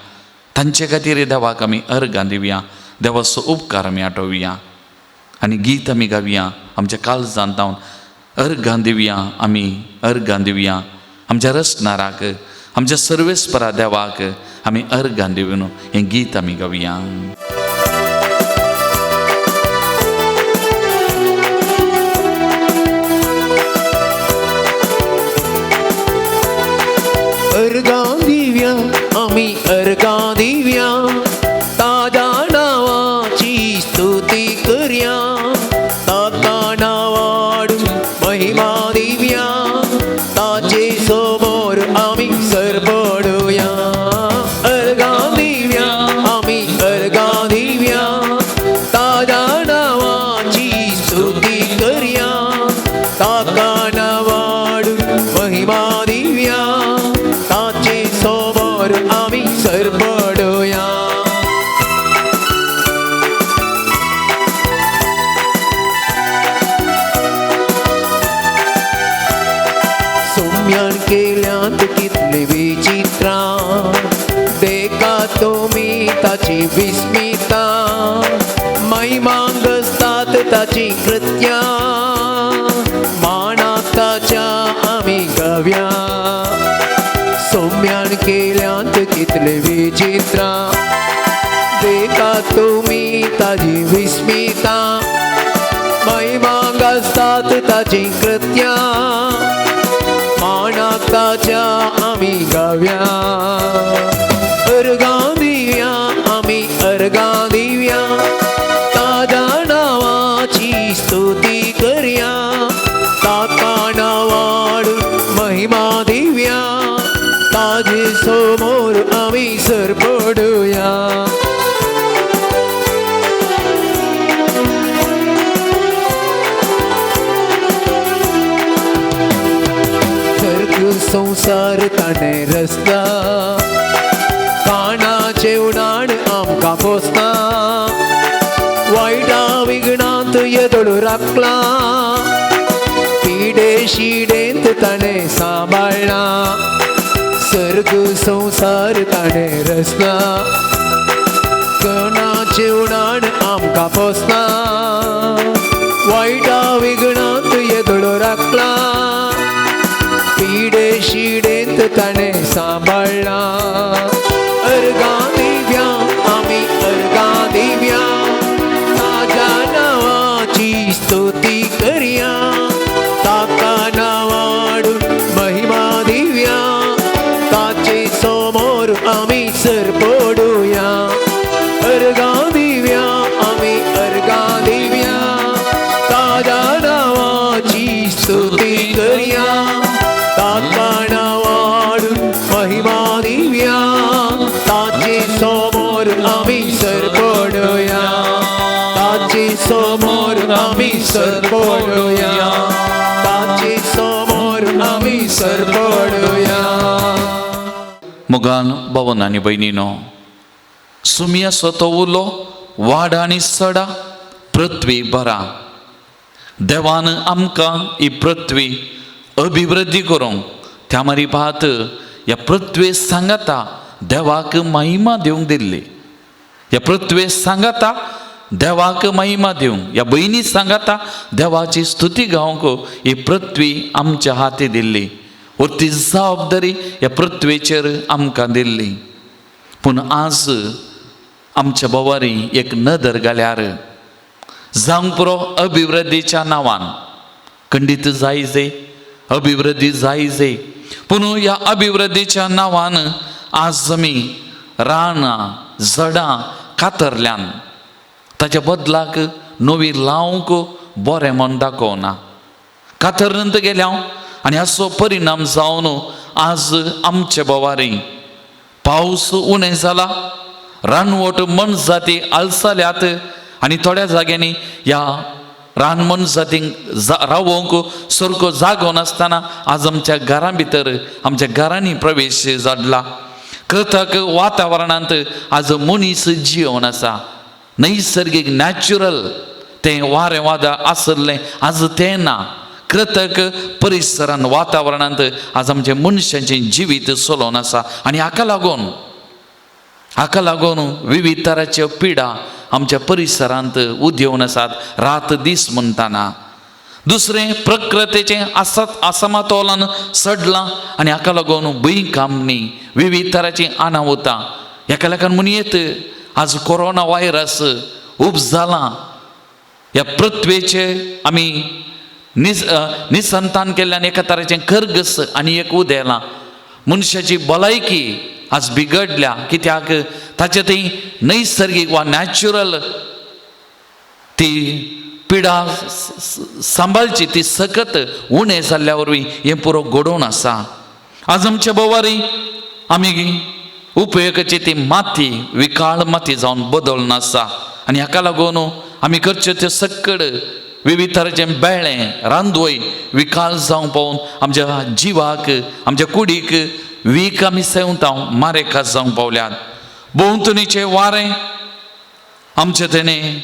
तांचे खातीर देवाक आमी अर्गां दिवया, देवाचो उपकार आमी आठोवया आनी गीत आमी गावया. आमच्या काळजांत जावन अर्गां दिवया, आमी अर्गां दिवया आमच्या रचणाराक, आमच्या सर्वेस्परा देवाक आमी अर्गां दिवन हें गीत आमी गावया. अर्गां दिवया, आमी अर्गां दिवया, ताज्या नावाची स्तुती करया, ताका नावाडून महिमा दिवया, ताचे समोर आमी सरपडुया. अर्गां दिवया, आमी अर्गां दिवया, ताज्या नावाची स्तुती करया, ताका नावाडून महिमा दिवया, ताचे समोर आमी सरपडुया. सोम्यान केल्यांत कितले विचित्रां, देखा तुमी ताची विस्मिता, महिमांग असतात ताची कृत्यां, मानाक ताच्या आमी गावया. सोम्यान केल्यांत कितले विचित्रां, देखा तुमी ताची विस्मिता, महिमांग असतात ताची कृत्यां, मानाक ताच्या आमी गावया. अर्गां दिवया, आमी अर्गां दिवया, ताज्या नावाची स्तुती करया, ताका नावाडून महिमा दिवया, ताजे समोर आमी सरपडुया. संसार ताणें रचला, काणाचें उडाण आमकां पोसता, वायटा विघ्नांत येदोळ राखला, पिडे शिडेंत ताणें सांबाळ्ळा, सर्ग संसार ताणें रचला, काणाचें उडाण आमकां पोसता, वायटा विघ्नांत येदोळ राखला, पिडे शिडेंत ताणें सांबाळ्ळा. अर्गां दिवया, आमी सरपडूया अर्गा दिव्या आम्ही अर्गा दिव्या ताज्या नावाची स्तुती करूया तात्काळा वाढून महिमा दिव्या ताचे समोर आम्ही सरपडूया ताचे समोर आम्ही सरपडूया ताचे समोर आम्ही सरपडूया मुगान भवन आनी भयणीनो सुमिया स्वतो उलो वाड आनी सडा पृथ्वी भरा देवान आमकां ही पृथ्वी अभिवृद्धी करूंक त्या मारी पात ह्या पृथ्वे सांगाता देवाक महिमा दिवंक दिल्ली ह्या पृथ्वे सांगाता देवाक महिमा दिवंक ह्या भयणी सांगाता देवाची स्तुती गावंक ही पृथ्वी आमच्या हाती दिल्ली व ती जबाबदारी ह्या पृथ्वेचेर आमकां दिल्ली पूण आज आमच्या बोवारी एक नदर घाल्यार जावंक पुरो अभिवृद्धीच्या नांवान खंडीत जायजे अभिवृद्धी जायजे पूण ह्या अभिवृद्धीच्या नांवान आज आमी रानां झाडां कातरल्यान ताच्या बदलाक नवी लावंक बरें म्हूण दाखोवना कातरनंत गेल्या आनी असो परिणाम जावन आज आमचे बोवारी पावस उणें जाला रानवट मन जाती आलसाल्यात आनी थोड्या जाग्यांनी ह्या रानमन जातींक रावोंक सारको जागो नासतना आज आमच्या घरां भितर आमच्या घरांनी प्रवेश जाडला कृतक वातावरणांत आज मनीस जिवन आसा नैसर्गीक नॅचरल तें वारें वादळ आसलें आज तें ना कृतक परिसरान वातावरणांत आज आमचे मनशांचें जिवीत चलोवन आसा आनी हाका लागून विविध तरांच्यो पिडा आमच्या परिसरांत उद्भवून आसात रात दीस म्हणटाना दुसरें प्रकृतीचें असमतोलन सडलां आनी हाका लागून भुंयकांपणी विविध तरांचीं अनाहुतां हेका लागून म्हणयेत आज कोरोना व्हायरस खूब जाला ह्या पृथ्वेचे आमी निसंतान केल्ल्यान एका तरेचें कर्गस आनी एक उदेलां मनशाची भलायकी आज बिगडल्या कित्याक ताचे ती नैसर्गीक वा नॅचरल ती पिडा सांबाळची ती सकत उणें जाल्ल्या वरवीं हें पुरो घडोवन आसा आज आमच्या बोवारी आमी उपयोगाची ती माती विकाळ माती जावन बदलून आसा आनी हाका लागून आमी करच्यो त्यो सकड विविध तरेचें बेळें रांदवय विकाळ जावंक पावून आमच्या जिवाक आमच्या कुडीक वीक आमी सेवतांव मारेकास जावंक पावल्यात भोंवतणीचें वारें आमचें तेणें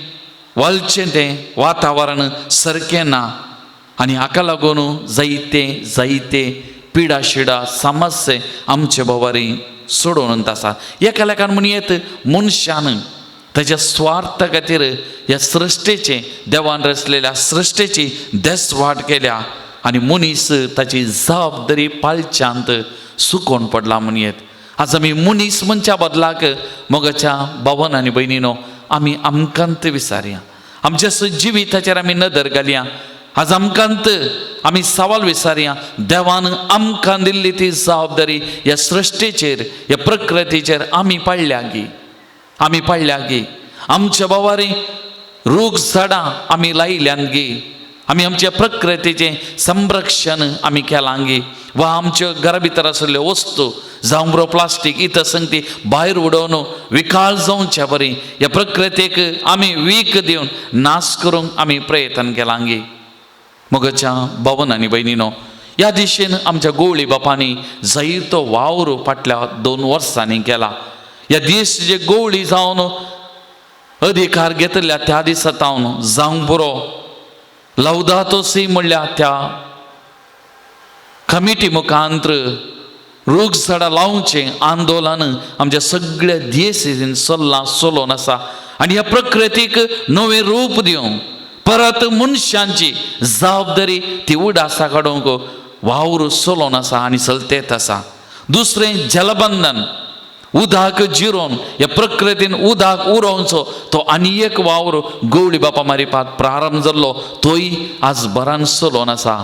वालचें तें वातावरण सारकें ना आनी हाका लागून जायते पिडा शिडा समस्या आमचे बोवारी सोडून आसा एका लेखान म्हणयेत मनशान ताच्या स्वार्थ खातीर ह्या सृश्टेचे देवान रचलेल्या सृश्टेची देसवाट केल्या आनी मनीस ताची जबाबदारी पाळच्यांत सुकोवन पडला म्हणयेत आज आमी मनीस मनच्या बदलाक मोगाच्या भावन आनी भयणीनो आमी आमकांत विचारया आमच्या जिविताचेर आमी नदर घालया आज आमकांत आमी सवाल विचारया देवान आमकां दिल्ली ती जबाबदारी ह्या सृश्टेचेर ह्या प्रकृतीचेर आमी पाळल्या गी आमच्या बोवारी रूख झाडां आमी लायल्यान गी आमी आमच्या प्रकृतीचें संरक्षण आमी केलां गी वा आमच्यो घरा भितर आशिल्ल्यो वस्तू जावं बरो प्लास्टीक इतर संगती भायर उडोवन विकाळ जावच्या बरी ह्या प्रकृतीक आमी वीक दिवन नाश करूंक आमी प्रयत्न केलां गी मोगाच्या भावन आनी भयणीनो ह्या दिशेन आमच्या गवळी बापांनी जायतो वावर फाटल्या 2 वर्सांनी केला ह्या दीस जे गवळी जावन अधिकार घेतल्या त्या दिसा तावन जावंक बरो लौदातो सी म्हणल्या त्या कमिटी मुखांतर रूख झाडां लावचें आंदोलन आमच्या सगळ्या दियेसीन चलोवन आसा आनी ह्या प्रकृतीक नवें रूप दिवंक परत मनशांची जबाबदारी ती उडासा काडूंक वावर चलोवन आसा आनी चलतेत आसा दुसरें जलबंधन उदक जिरोवन ह्या प्रकृतीन उदक उरोवचो तो आनी एक वावर गवळी बापा मारिपाक प्रारंभ जाल्लो तोय आज बरान चलोवन आसा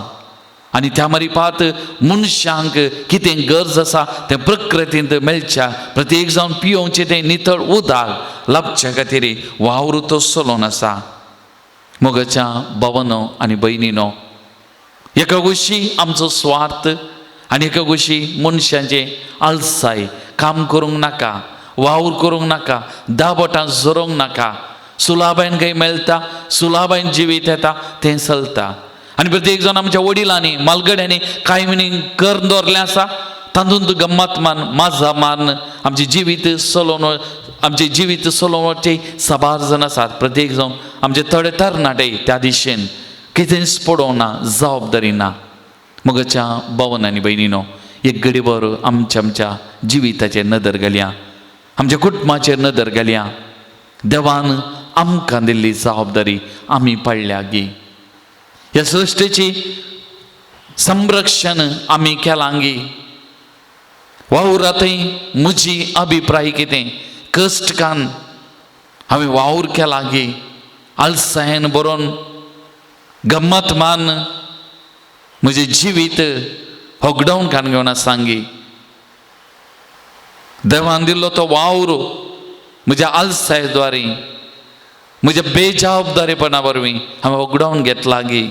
आनी त्या मरीपात मनशांक कितें गरज आसा तें प्रकृतींत मेळच्या, प्रत्येक जावन पियोवचें तें नितळ उदक लाभच्या खातीर वावर तो चलोवन आसा. मोगाच्या भावांनो आनी भयणीनो, एका गोशी आमचो स्वार्थ आनी एका गोशी मनशांचे आळसाय. काम करूंक नाका, वावर करूंक नाका, दाबोटां जोरोंक नाका, सुलाबायन खंय मेळटा, सुलाबायन जिवीत येता तें चलता. आनी प्रत्येक जाण आमच्या वडिलांनी मालगड्यांनी कांय म्हणी कर दवरलें आसा, तातूंत गम्मत मान माजा मान आमचें जिवीत चलोवन वचचे साबार जाण आसात. प्रत्येक जावन आमचे थोडे तरणाटे त्या दिशेन कितेंच पडोवंक ना, जबाबदारी ना. मोगाच्या भावांनो आनी भयणीनो, एक घडीभर आमच्या जिविताचेर नदर घालया, आमच्या कुटुंबाचेर नदर घालया. देवान आमकां दिल्ली जबाबदारी आमी पाळल्या गी. ह्या सृश्टीची संरक्षण आमी केलां गी. वावरांतय म्हजी अभिप्राय कितें, कश्टकान हांवें वावर केला गी, आलसायेन बरोवन गम्मत मान म्हजें जिवीत होगडावन कान घेवन आसा गी. देवान दिल्लो तो वावर म्हज्या आलसायेद्वारे, म्हज्या बेजबाबदारीपणा वरवीं हांवें होगडावन घेतला गी.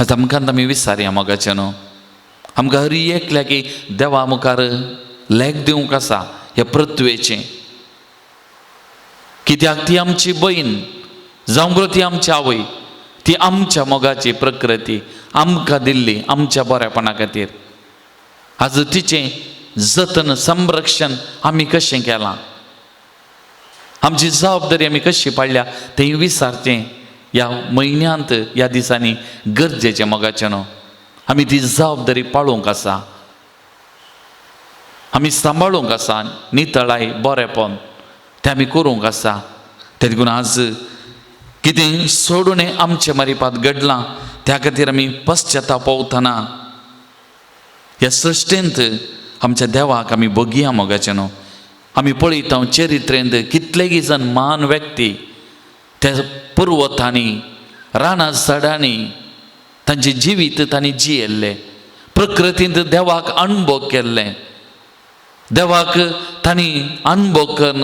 आतां आमकां आमी विचारया मोगाचे न्हू, आमकां हर एकल्या की देवा मुखार लेख दिवंक आसा ह्या पृथ्वेचें. कित्याक ती आमची बहीण जावं बरो ती आमची आवय, ती आमच्या मोगाची प्रकृती आमकां दिल्ली आमच्या बऱ्यापणा खातीर. आज तिचें जतन संरक्षण आमी कशें केलां, आमची जबाबदारी आमी कशी पाळल्या तें विचारचें ह्या म्हयन्यांत, ह्या दिसांनी गरजेचें मोगाचें न्हू. आमी ती जबाबदारी पाळूंक आसा, आमी सांबाळूंक आसा, नितळाय बरेंपण तें आमी करूंक आसा. ते देखून आज कितें सोडून आमच्या मरीपात घडलां त्या खातीर आमी पश्चातापवतना ह्या सृश्टेंत आमच्या देवाक आमी बगया मोगाचें न्हू. आमी पळयता चरित्रेंत कितलेय जण महान व्यक्ती त्या पर्वतांनी रानां झाडांनी तांचें जिवीत तांणी जियेल्लें, प्रकृतींत देवाक अणभव केल्लें, देवाक तांणी अणभव करून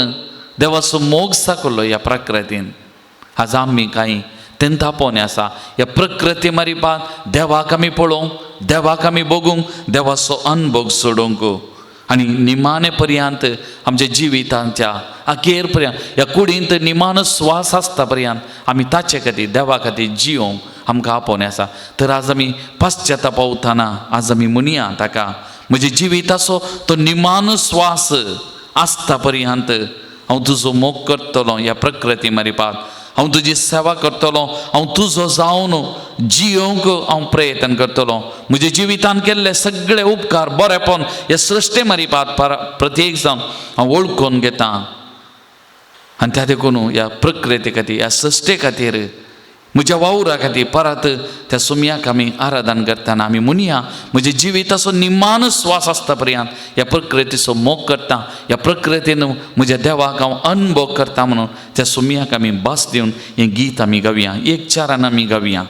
देवाचो मोग साकलो ह्या प्रकृतीन. आज आमी कांय तें तापोवने आसा. ह्या प्रकृती मारिपाक देवाक आमी पळोवंक, देवाक आमी बगूंक, देवाचो अणभव सोडूंक आनी निमाणे पर्यंत आमच्या जिवितांच्या अखेर पर्यंत ह्या कुडींत निमाणो स्वास आसता पर्यंत आमी ताचे खातीर देवा खातीर जियोंक आमकां आपोवने आसा. तर आज आमी पश्चातापवतना आज आमी म्हणया ताका, म्हज्या जिविताचो तो निमाणो स्वास आसता पर्यंत हांव तुजो मोग करतलो ह्या प्रकृती मारिपाक, हांव तुजी सेवा करतलो, हांव तुजो जावन जियोंक हांव प्रयत्न करतलो. म्हज्या जिवितान केल्ले सगळे उपकार बरेपण ह्या सृश्टे मारिपाक प्रत्येक जावन हांव वळखून घेता. आनी त्या देखून ह्या प्रकृती खातीर, ह्या सृश्टे खातीर, म्हज्या वावरा खातीर परत त्या सुमयाक आमी आराधन करतना आमी म्हणया, म्हज्या जिविताचो निमाणो स्वास आसता पर्यंत ह्या प्रकृतीचो मोग करता, ह्या प्रकृतीन म्हज्या देवाक हांव अणभव करता म्हणून त्या सुमयाक आमी भास दिवन हें गीत आमी गावया. एक चारान आमी गावया.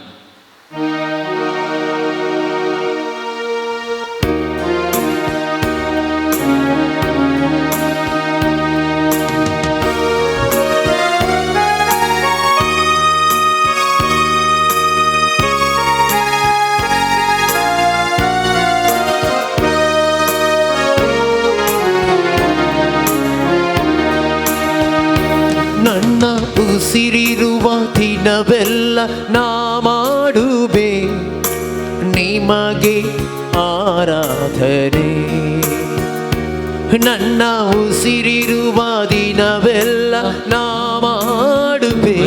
ನನ್ನ ಉಸಿರಿರುವ ದಿನವೆಲ್ಲ ನಾ ಮಾಡುವೆ ನಿಮಗೆ ಆರಾಧನೆ. ನನ್ನ ಉಸಿರಿರುವ ದಿನವೆಲ್ಲ ನಾ ಮಾಡುವೆ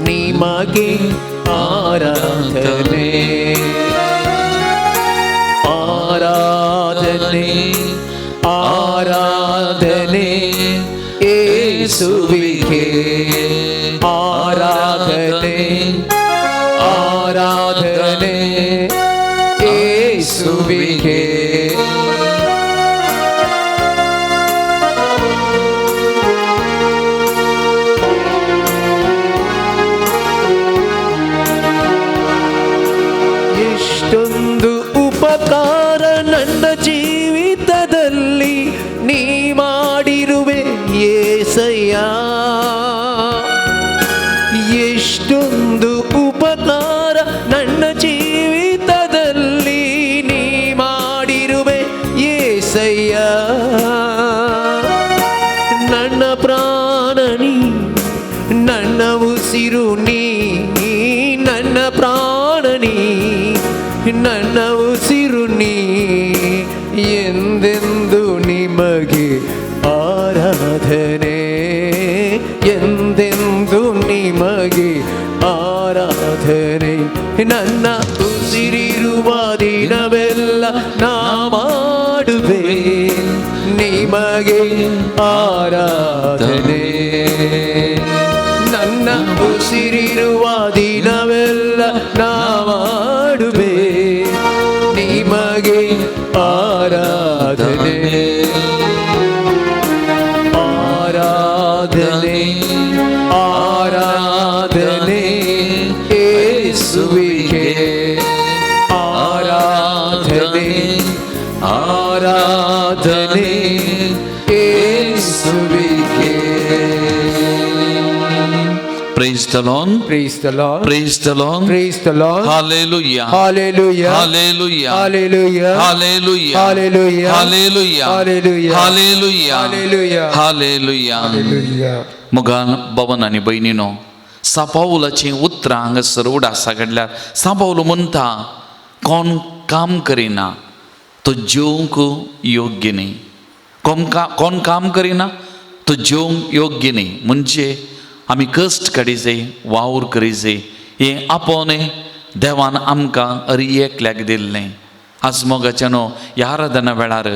ನಿಮಗೆ ಆರಾಧನೆ. ಆರಾಧನೆ ಆರಾಧನೆ ಯೇಸುವಿಗೆ ಆರಾಧನೆ ಆರಾಧನೆ ಯೇಸುವಿಗೆ. ಏಸಯ್ಯ ಎಷ್ಟೊಂದು ಉಪಕಾರ ನನ್ನ ಜೀವಿತದಲ್ಲಿ ನೀ ಮಾಡಿರುವೆ ಏಸಯ್ಯ ನನ್ನ ಪ್ರಾಣ ನೀ ನನ್ನ ಉಸಿರು ನೀ ನನ್ನ ಪ್ರಾಣ ನೀ ನನ್ನ ಉಸಿರು ನೀ ಎಂದೆಂದು ನಿಮಗೆ ಆರಾಧನೆ ಎಂದೆಂದು ನಿಮಗೆ ಆರಾಧನೆ ನನ್ನ ಉಸಿರಿರುವ ದಿನವೆಲ್ಲ ನಾ ಮಾಡುವೆ ನಿಮಗೆ ಆರಾಧನೆ ನನ್ನ ಉಸಿರಿರುವ ದಿನವೆಲ್ಲ ನಾ ಮಾಡುವೆ ನಿಮಗೆ ಆರಾಧನೆ ಆರಾಧನೆ ಆರಾಧನೆ ಯೇಸುವಿಗೆ ಆರಾಧನೆ ಆರಾಧನೆ ಯೇಸುವಿಗೆ. Praise the Lord. Praise the Lord. Praise the Lord. Praise the Lord. Hallelujah. Hallelujah. Hallelujah. Hallelujah. Hallelujah. Hallelujah. Hallelujah. Hallelujah. Hallelujah. Hallelujah. Hallelujah. Hallelujah. मग बाबन आणि बहिणीनो, सापावलाची उतरां हांगासर उडासा घडल्यार सापावलो म्हणटा कोण काम करिना तो जेवंक योग्य न्ही. कोण काम करिना तो जेवंक योग्य न्ही. म्हणजे आमी कश्ट काडिचे, वावर करिचे, हें आपोवन देवान आमकां अरी एकल्याक दिल्लें. आज मोगाच्या न्हू ह्या आराधना वेळार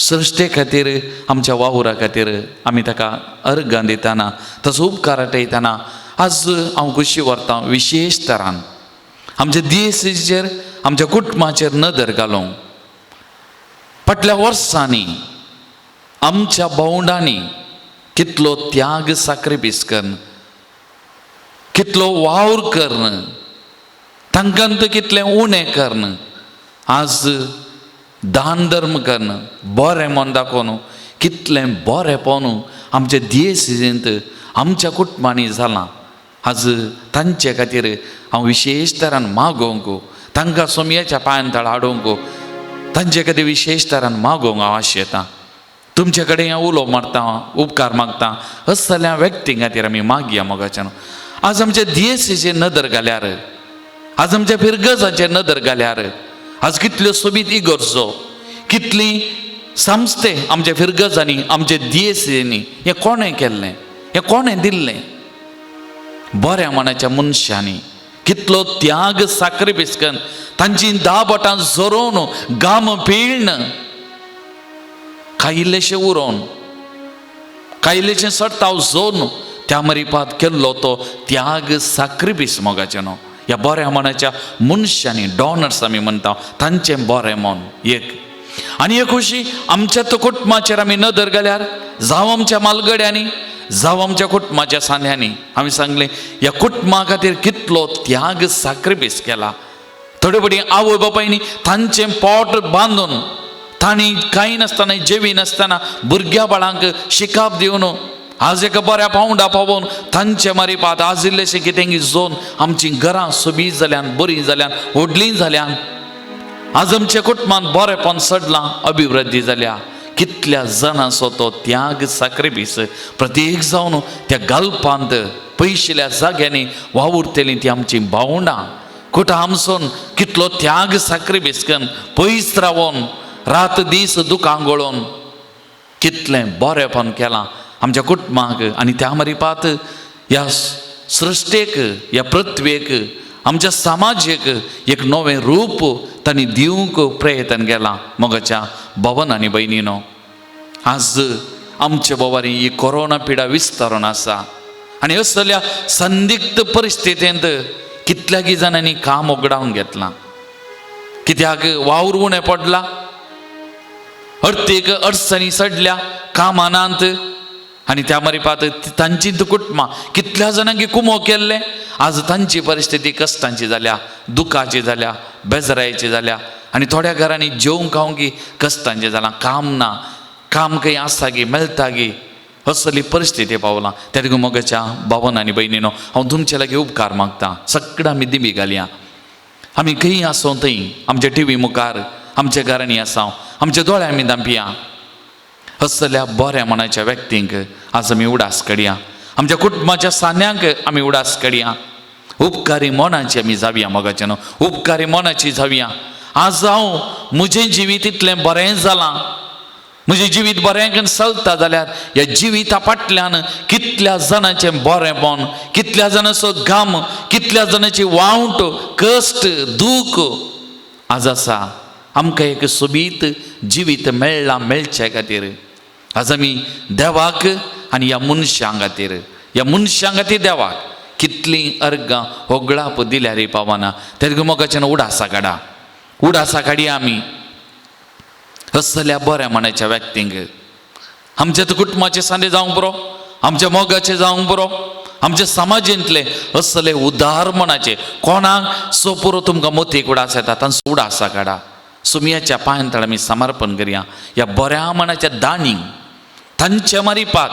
सृश्टे खातीर आमच्या वावुरा खातीर आमी ताका अर्गां दितना ताचो उपकार आठयतना आज हांव खुशी व्हरतां विशेश तरान आमच्या दियेसीचेर आमच्या कुटुंबाचेर नदर घालूंक. फाटल्या वर्सांनी आमच्या भोंवडांनी कितलो त्याग साक्रिफीस करन, कितलो वावर करन, तांकां कितलें उणें करन, आज दान धर्म करन, बरें मन दाखोवन कितलें बरेंपण आमच्या दियेसीजेंत आमच्या कुटुंबांनी जालां. आज तांचे खातीर हांव विशेश तरान मागोवंक, तांकां सोमयाच्या पांयां तळ हाडूंक, तांचे खातीर विशेश तरान मागोवंक हांव आशेतां. तुमचे कडेन हांव उलो मारतां, उपकार मागतां, असल्या व्यक्तीं खातीर आमी मागया मोगाच्यान. आज आमच्या दियेसीचेर नदर घाल्यार, आज आमच्या फिरगजाचेर नदर घाल्यार, आज कितल्यो सोबीत इगर्जो, कितलीं संस्थे आमच्या फिरगजांनी, आमच्या दियेसींनी हें कोणें केल्लें, हें कोणें दिल्लें. बऱ्या मनाच्या मनशांनी कितलो त्याग साक्रिफीस करून तांची 10 बोटां जोरोवन गाम पिळन कांय इल्लेशें उरोवन कांय इल्लेशें सडताव जोवन त्या मरीपात केल्लो तो त्याग साक्रिफीस मोगाचें न्हू. ह्या बऱ्या मनाच्या मनशांनी डॉनर्स आमी म्हणटा तांचें बरें मन एक. आनी एक खुशी आमच्या तो कुटुंबाचेर आमी नदर घाल्यार जावं आमच्या मालगड्यांनी जावं आमच्या कुटुंबाच्या सांध्यांनी आमी सांगलें ह्या कुटुंबा खातीर कितलो त्याग साक्रिफीस केला. थोडे बडी आवय बापायनी तांचें पोट बांदून तांणी कांय नासतना जेवी नासतना भुरग्या बाळांक शिकाप दिवन आज एका बऱ्या पावंडा पावोवन तांचे मारीपात आज इल्लेशें कितें जोवन आमचीं घरां सोबीत जाल्यान, बरीं जाल्यान, व्हडलीं जाल्यान. आज आमच्या कुटुंबान बरेंपण सडलां, अभिवृद्धी जाल्या. कितल्या जाणांचो तो त्याग साक्रिफीस प्रत्येक जावन त्या गालपांत पयशिल्ल्या जाग्यांनी वावुरतेलीं ती आमचीं भावंडां कुटां आमसून कितलो त्याग साक्रिफीस करून पयस रावोन रात दीस दुखां गळोवन कितलें बरेंपण केलां आमच्या कुटुंबाक. आनी त्या मरीपात ह्या सृश्टेक, ह्या पृथ्वेक, आमच्या समाजाक एक नवें रूप तांणी दिवंक प्रयत्न केला. मोगाच्या भवन आनी भयणीनो, आज आमच्या बोवारी ही कोरोना पिडा विस्तारून आसा आनी असल्या संदिग्ध परिस्थितींत कितल्यागी जाणांनी काम उगडावन घेतलां. कित्याक वावर उणें पडला, अर्थीक अडचणी सडल्या कामानांत आनी त्या मरीपात तांची कुटुंबां कितल्या जाणांक कुमो केल्ले. आज तांची परिस्थिती कश्टांची जाल्या, दुखाची जाल्या, बेजारायची जाल्या आनी थोड्या घरांनी जेवंक खावंक कश्टांचें जालां. काम ना, काम खंय आसा गी, मेळटा गी असली परिस्थिती पावला त्या देखून मोगाच्या भावन आनी भयणीनो हांव तुमचे लागीं उपकार मागता सगळां आमी दिमी घालया आमी खंय आसूं थंय आमच्या टीव्ही मुखार आमच्या घरांनी आसां आमच्या दोळ्यां आमी धांपिया असल्या बऱ्या मनाच्या व्यक्तींक आज आमी उडास काडया आमच्या कुटुंबाच्या सान्यांक आमी उडास काडया उपकारी मनाची आमी जावया मोगाचें न्हू उपकारी मनाची जावया आज हांव म्हजें जिवीत इतलें बरें जालां म्हजें जिवीत बरें चलता जाल्यार ह्या जिविता फाटल्यान कितल्या जाणांचें बरेंपण कितल्या जाणांचो घाम कितल्या जाणांची वावट कश्ट दूख आज आसा आमकां एक सोबीत जिवीत मेळ्ळां मेळचे खातीर आज आमी देवाक आनी ह्या मनशां खातीर देवाक कितलीं अर्गां होगळाप दिल्यार पावना तेका मोगाचें उडासा काडया आमी असल्या बऱ्या मनाच्या व्यक्तींक आमच्या कुटुंबाचे सांदे जावंक बरो आमच्या मोगाचे जावंक बरो आमच्या समाजींतले असले उदार मनाचे कोणाक सो पुरो तुमकां मोतीक उडास येता तांचो उडासा काडा सुमयाच्या पांयां तळ आमी समर्पण करया ह्या बऱ्या मनाच्या दानीक तांच्या मारिपाक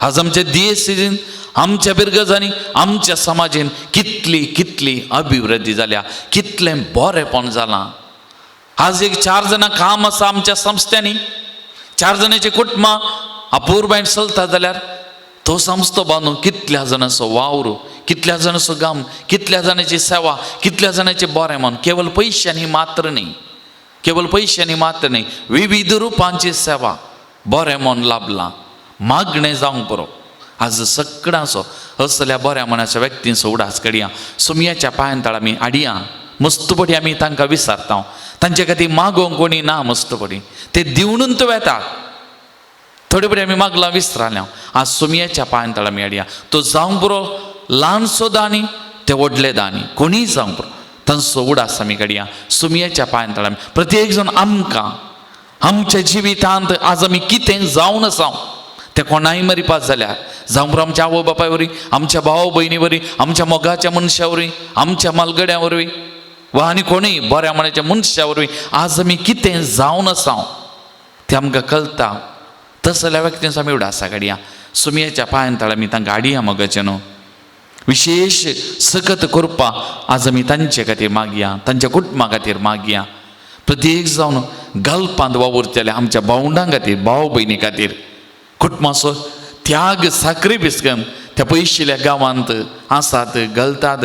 आज आमच्या दियेसीन आमच्या बिरगजांनी आमच्या समाजीन कितली अभिवृद्धी जाल्या कितलें बरेंपण जालां आज एक 4 जाणां काम आसा आमच्या संस्थांनी 4 जाणांची कुटुंबां अपूर्वायन चलता जाल्यार तो संस्थो बांदून कितल्या जाणांचो वावर कितल्या जाणांचो गाम कितल्या जाणांची सेवा कितल्या जाणांचे बरेंपण केवळ पयशांनी मात्र न्ही विविध रुपांची सेवा बरें मन लाभलां मागणें जावंक बरो आज सगळ्यांचो असल्या बऱ्या मनाच्या व्यक्तींचो उडास काडया सुमयाच्या पांयां तळ आमी हाडया मस्तपडी आमी तांकां विचारता तांचे खातीर मागोवंक कोणी ना मस्तपडी ते दिवनूच तो येतात थोडे पडी आमी मागलां विसराल्या आज सुमयाच्या पांयां तळ आमी हाडया तो जावंक बरो ल्हानसो दानी ते व्हडले दानी कोणीय जावंक बरो तांचो उडास आमी काडया सुमयाच्या पांयां तळ आमी प्रत्येक जण आमकां आमच्या जिवितांत आज आमी कितें जावन आसा ते कोणाय मरिपास जाल्यार जावं बरो आमच्या आवय बापाय वरवीं आमच्या भाव भयणी वरवीं आमच्या मोगाच्या मनशा वरवीं आमच्या मालगड्या वरवीं वा आनी कोणूय बऱ्या मनाच्या मनशा वरवीं आज आमी कितें जावन आसा तें आमकां कळटा तसल्या व्यक्तींचो आमी उडासा काडया सुमयाच्या पांयां तळ आमी तांकां हाडया मोगाचें न्हू विशेष सकत कृपा आज आमी तांचे खातीर मागया तांच्या कुटुंबा खातीर मागया प्रत्येक जावन गल्पांत वावुरतले आमच्या भावंडां खातीर भाव भयणी खातीर कुटुंबाचो त्याग साक्रिफीस करून त्या पयशिल्ल्या गांवांत आसात घालतात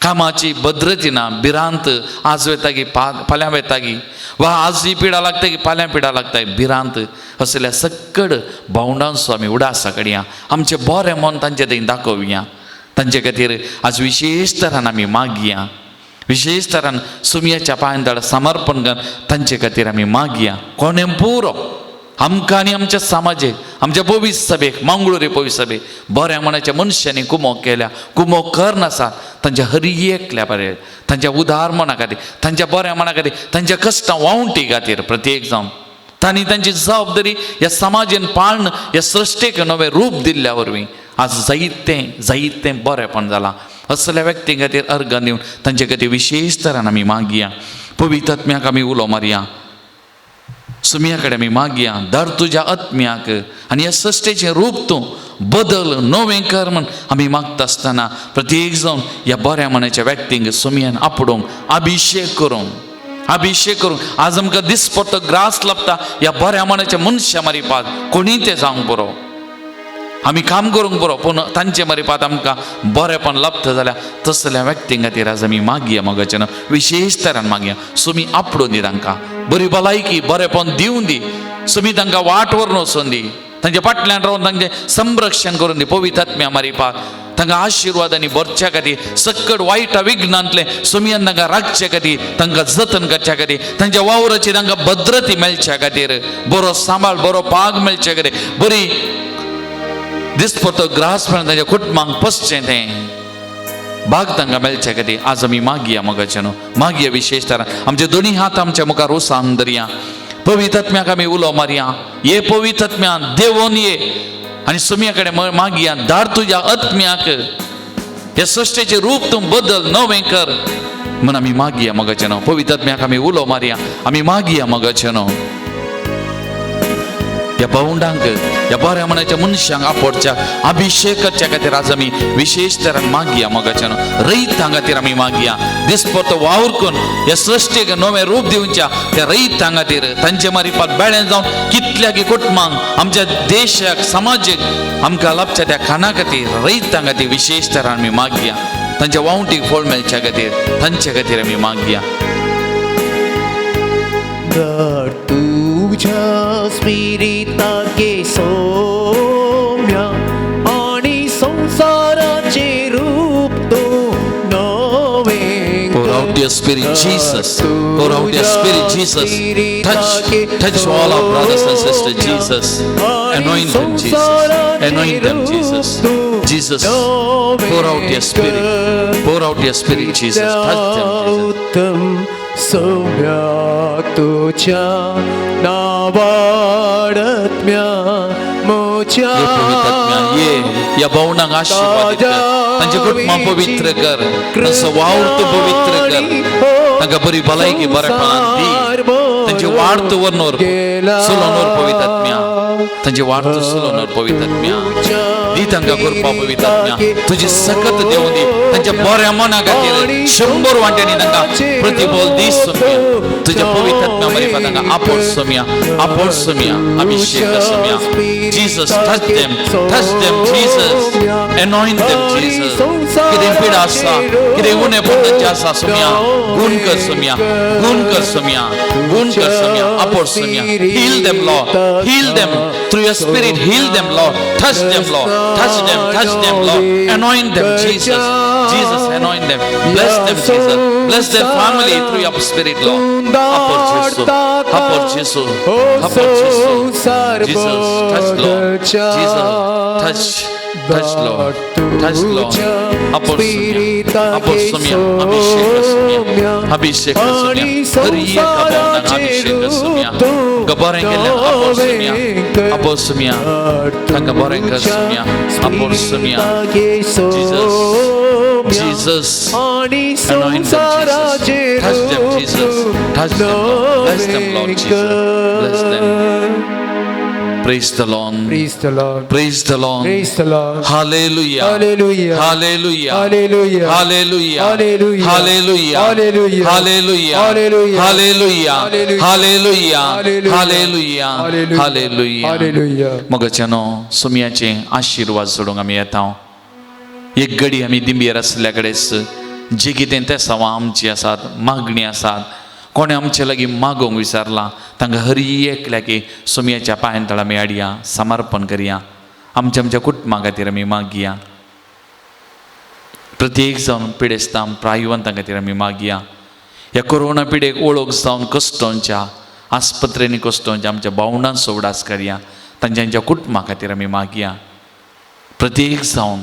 कामाची भद्रती ना भिरांत आज वेता की फाल्यां वेता की वा आज ही पिडा लागता की फाल्यां पिडा लागता भिरांत असल्या सकड भावंडांचो आमी उडासा काडया आमचें बरें मन तांचे थंय दाखोवया तांचे खातीर आज विशेश तरान आमी मागया विशेष तरान सुमयाच्या पांयां तळ समर्पण करून तांचे खातीर आमी मागया कोणें पुरो आमकां आनी आमच्या समाजीक आमच्या पवित्र सभेक मंगळुरी पवित्र सभेक बऱ्या मनाच्या मनशांनी कुमोक केल्या कुमोक करनासात तांच्या हर एकल्या बरें तांच्या उदार मना खातीर तांच्या बऱ्या मना खातीर तांच्या कश्टां वावटी खातीर प्रत्येक जावन तांणी तांची जबाबदारी ह्या समाजीन पाळण ह्या सृश्टेक नवें रूप दिल्ल्या वरवीं आज जायतें बरेंपण जालां असल्या व्यक्ती खातीर अर्घ दिवन तांचे खातीर विशेश तरान आमी मागया पवित्र आत्म्याक आमी उलो मारया सुमया कडेन आमी मागया दर तुज्या आत्म्याक आनी ह्या सृश्टेचें रूप तूं बदल नवें कर म्हण आमी मागता आसतना प्रत्येक जावन ह्या बऱ्या मनाच्या व्यक्तींक सुमयान आपडूंक अभिशेक करूंक आज आमकां दिसपट्टो ग्रास लाभता ह्या बऱ्या मनाच्या मनशा मारिपाक कोणी तें जावंक बरो आमी काम करूंक बरो पूण तांचे मारिपाक आमकां बरेंपण लाभता जाल्यार तसल्या व्यक्तीं खातीर आज आमी मागया मोगाचें विशेष तरान मागया सुमी आपडून दी तांकां बरी भलायकी बरेंपण दिवन दी सुमी तांकां वाट व्हरून वचून दी तांच्या फाटल्यान रावन तांचें संरक्षण करून दी पवित्र आत्म्या मारिपाक तांकां आशिर्वादांनी भरच्या खातीर सकड वायटा विघ्नांतले सुमयान तांकां राखचे खातीर तांकां जतन करच्या खातीर तांच्या वावराची तांकां भद्रती मेळच्या खातीर बरो सांबाळ बरो पाग मेळचे खातीर बरी दिसपट्टो ग्रास मेळून तांच्या कुटुंबांक पसचें तें भाग तांकां मेळचे खातीर आज आमी मागया मोगाचें मागया विशेश तरान आमचे दोनी हात आमच्या मुखार उसावन धरया पवित्र आत्म्याक आमी उलो मारया ये पवित्र आत्म्यान देवोन ये आनी सुमया कडेन मागया धाड तुज्या आत्म्याक हे सृश्टेचें रूप तूं बदल नवें कर म्हण आमी मागया मोगाचें पवित्र आत्म्याक आमी उलो मारया आमी मागया मोगाचें ह्या या भावंडांक या बऱ्या मनाच्या मनशांक आपोडच्या अभिषेक करच्या खातीर आज आमी विशेष तरान मागया मोगाच्यान रैतां खातीर आमी मागया दिसपरतो वावर करून ह्या सृश्टीक नवें रूप दिवच्या त्या रैतां खातीर तांचे मारिफात बेळें जावन कितल्याकी कुटुंबांक आमच्या देशाक समाजाक आमकां लाभच्या त्या खाना खातीर रैतां खातीर विशेष तरान आमी मागया तांच्या वावटीक फळ मेळच्या खातीर तांचे खातीर आमी मागया तुझ्या स्पिरिताचे सौम्य आणि संसाराचे रूप तो नवे Pour out your spirit, Jesus. Pour out your spirit, Jesus. Touch all our brothers and sisters, Jesus. Anoint them, Jesus. Anoint them, Jesus. Jesus, pour out your spirit. Pour out your spirit, Jesus. Touch them, Jesus. सौम्य तुझ्या नावाडत्म्या मोच्या ये पवित्रात्म्या ये या भावनांक आशीर्वाद कर तांचे कुटुंबां पवित्र कर तांचो वावर तूं पवित्र कर तांकां बरी भलायकी बरेपणान दी तांची वाड तूं वरनोर सुलोनोर पवित्रात्म्या तांची वाड तूं सुलोनोर पवित्रात्म्या दी तांकां करपा पवित्रात्म्या तुजी सकत देव दी तांच्या बऱ्या मना खातीर 100 वांट्यांनी तांकां प्रतिफल दी सोम्या तुज्या पवित्रात्म्या मारिफात तांकां आपोड सोम्या अभिषेक Saumya Jesus touch them Jesus anoint them Jesus कितें पिडा आसा कितें उणें पडलें आसा सोम्या गुण कर Saumya आपोड Saumya heal them through your spirit heal them Lord touch them Lord anoint them Jesus anoint them bless them Jesus bless their family through your spirit Lord apor Jesus Jesus touch Lord Jesus touch Lord apor somya abhishek somya hariya kabona abhishek somya gabarengel apor somya gabarengel somya apor somya Jesus anoint them Jesus touch them bless them Lord Jesus bless them praise the Lord Praise the Lord. praise the Lord Praise the Lord. hallelujah Hallelujah. hallelujah Hallelujah. hallelujah Hallelujah. hallelujah Hallelujah. hallelujah Hallelujah. hallelujah Hallelujah. hallelujah hallelujah Hallelujah. hallelujah Hallelujah. मोगाच्यानो सुमयाचे आशीर्वाद सोडूंक आमी येता एक घडी आमी दिंबेर आसल्या कडेच जे कितें ते सवां आमची आसात मागणी आसात कोणें आमचे लागीं मागोंक विचारलां तांकां हर एकल्याकी सुमयाच्या पांयां तळ आमी हाडया समर्पण करया आमच्या कुटुंबा खातीर आमी मागया प्रत्येक जावन पिडेस्तां प्रायवंतां खातीर आमी मागया ह्या कोरोना पिडेक वळख जावन कश्टोवच्या आस्पत्रेनी कश्टोवच्या आमच्या भावंडांक सोवडास करया तांच्या कुटुंबा खातीर आमी मागया प्रत्येक जावन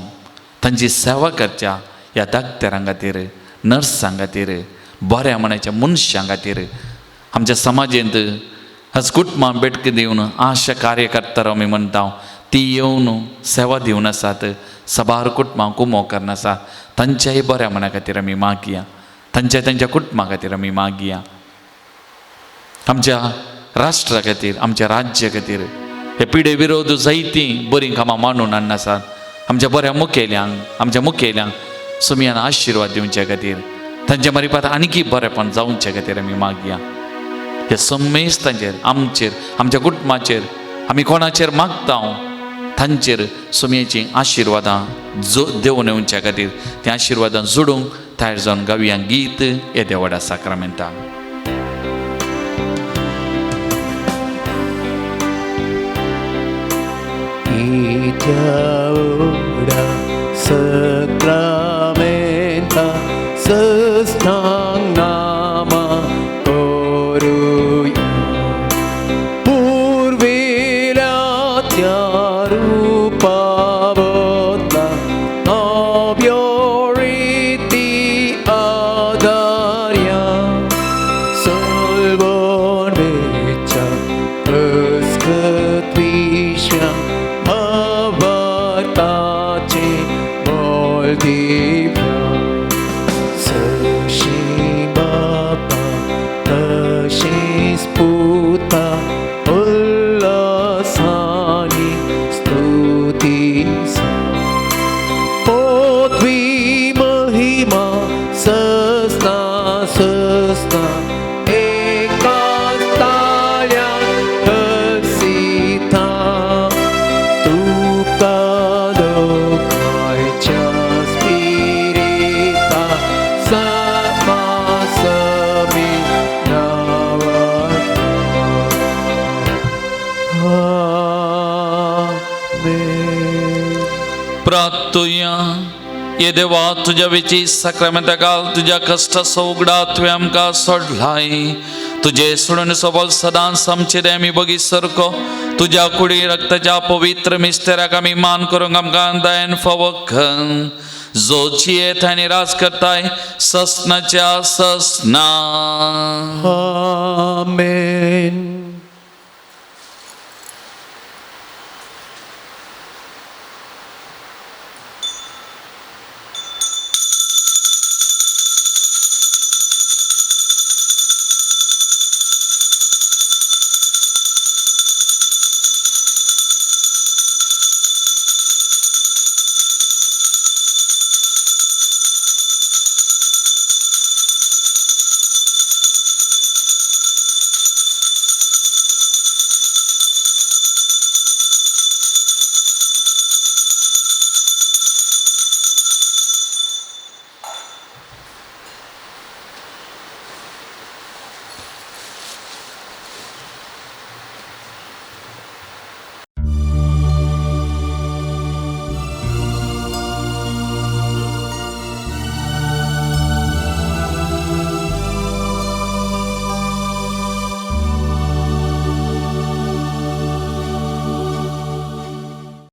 तांची सेवा करच्या ह्या दाक्तरां खातीर नर्सां खातीर बऱ्या मनाच्या मनशां खातीर आमच्या समाजेंत आज कुटुंबां भेटके दिवन आशा कार्यकर्ता आमी म्हणटा ती येवन सेवा दिवन आसात सबार कुटुंबांक उमो करना आसा तांच्याय बऱ्या मना खातीर आमी मागया तांच्या कुटुंबा खातीर आमी मागया आमच्या राष्ट्रा खातीर आमच्या राज्या खातीर हे पिडे विरोध जायतीं बरीं कामां मांडून हाडना आसात आमच्या बऱ्या मुखेल्यांक सुमयान आशिर्वाद दिवच्या खातीर तांच्या मारिफात आनीकी बरेपण जावच्या खातीर आमी मागया हे समेस्तांचेर आमचेर आमच्या कुटुंबाचेर आमी कोणाचेर मागता तांचेर सुमयेची आशिर्वादां देंवन येवच्या खातीर त्या आशिर्वादां जोडूंक तयार जावन गावया गीत हे देवाड्या साक्रामेंताक Ora sacramenta sestang nama oruya purvila tyarupa vodla nobioriti adarya solvon vecha preskatvisha Avatace Moldivya Sashimapa Tashisputa Ullasa प्रार्थूया. ये देवा तुझ्या विची सक्रामेंताकाल तुझ्या कष्टाचो उगडा तुवें आमकां सोडलाय. तुझे सोडून सबल सदांच आमचे दे आमी बगी सरको तुझ्या कुडी रक्ताच्या पवित्र मिस्तेराक आमी मान करूंक आमकां दयेन फावो कर. जो जियेत आनी राज करताय ससनाच्या ससना. आमेन.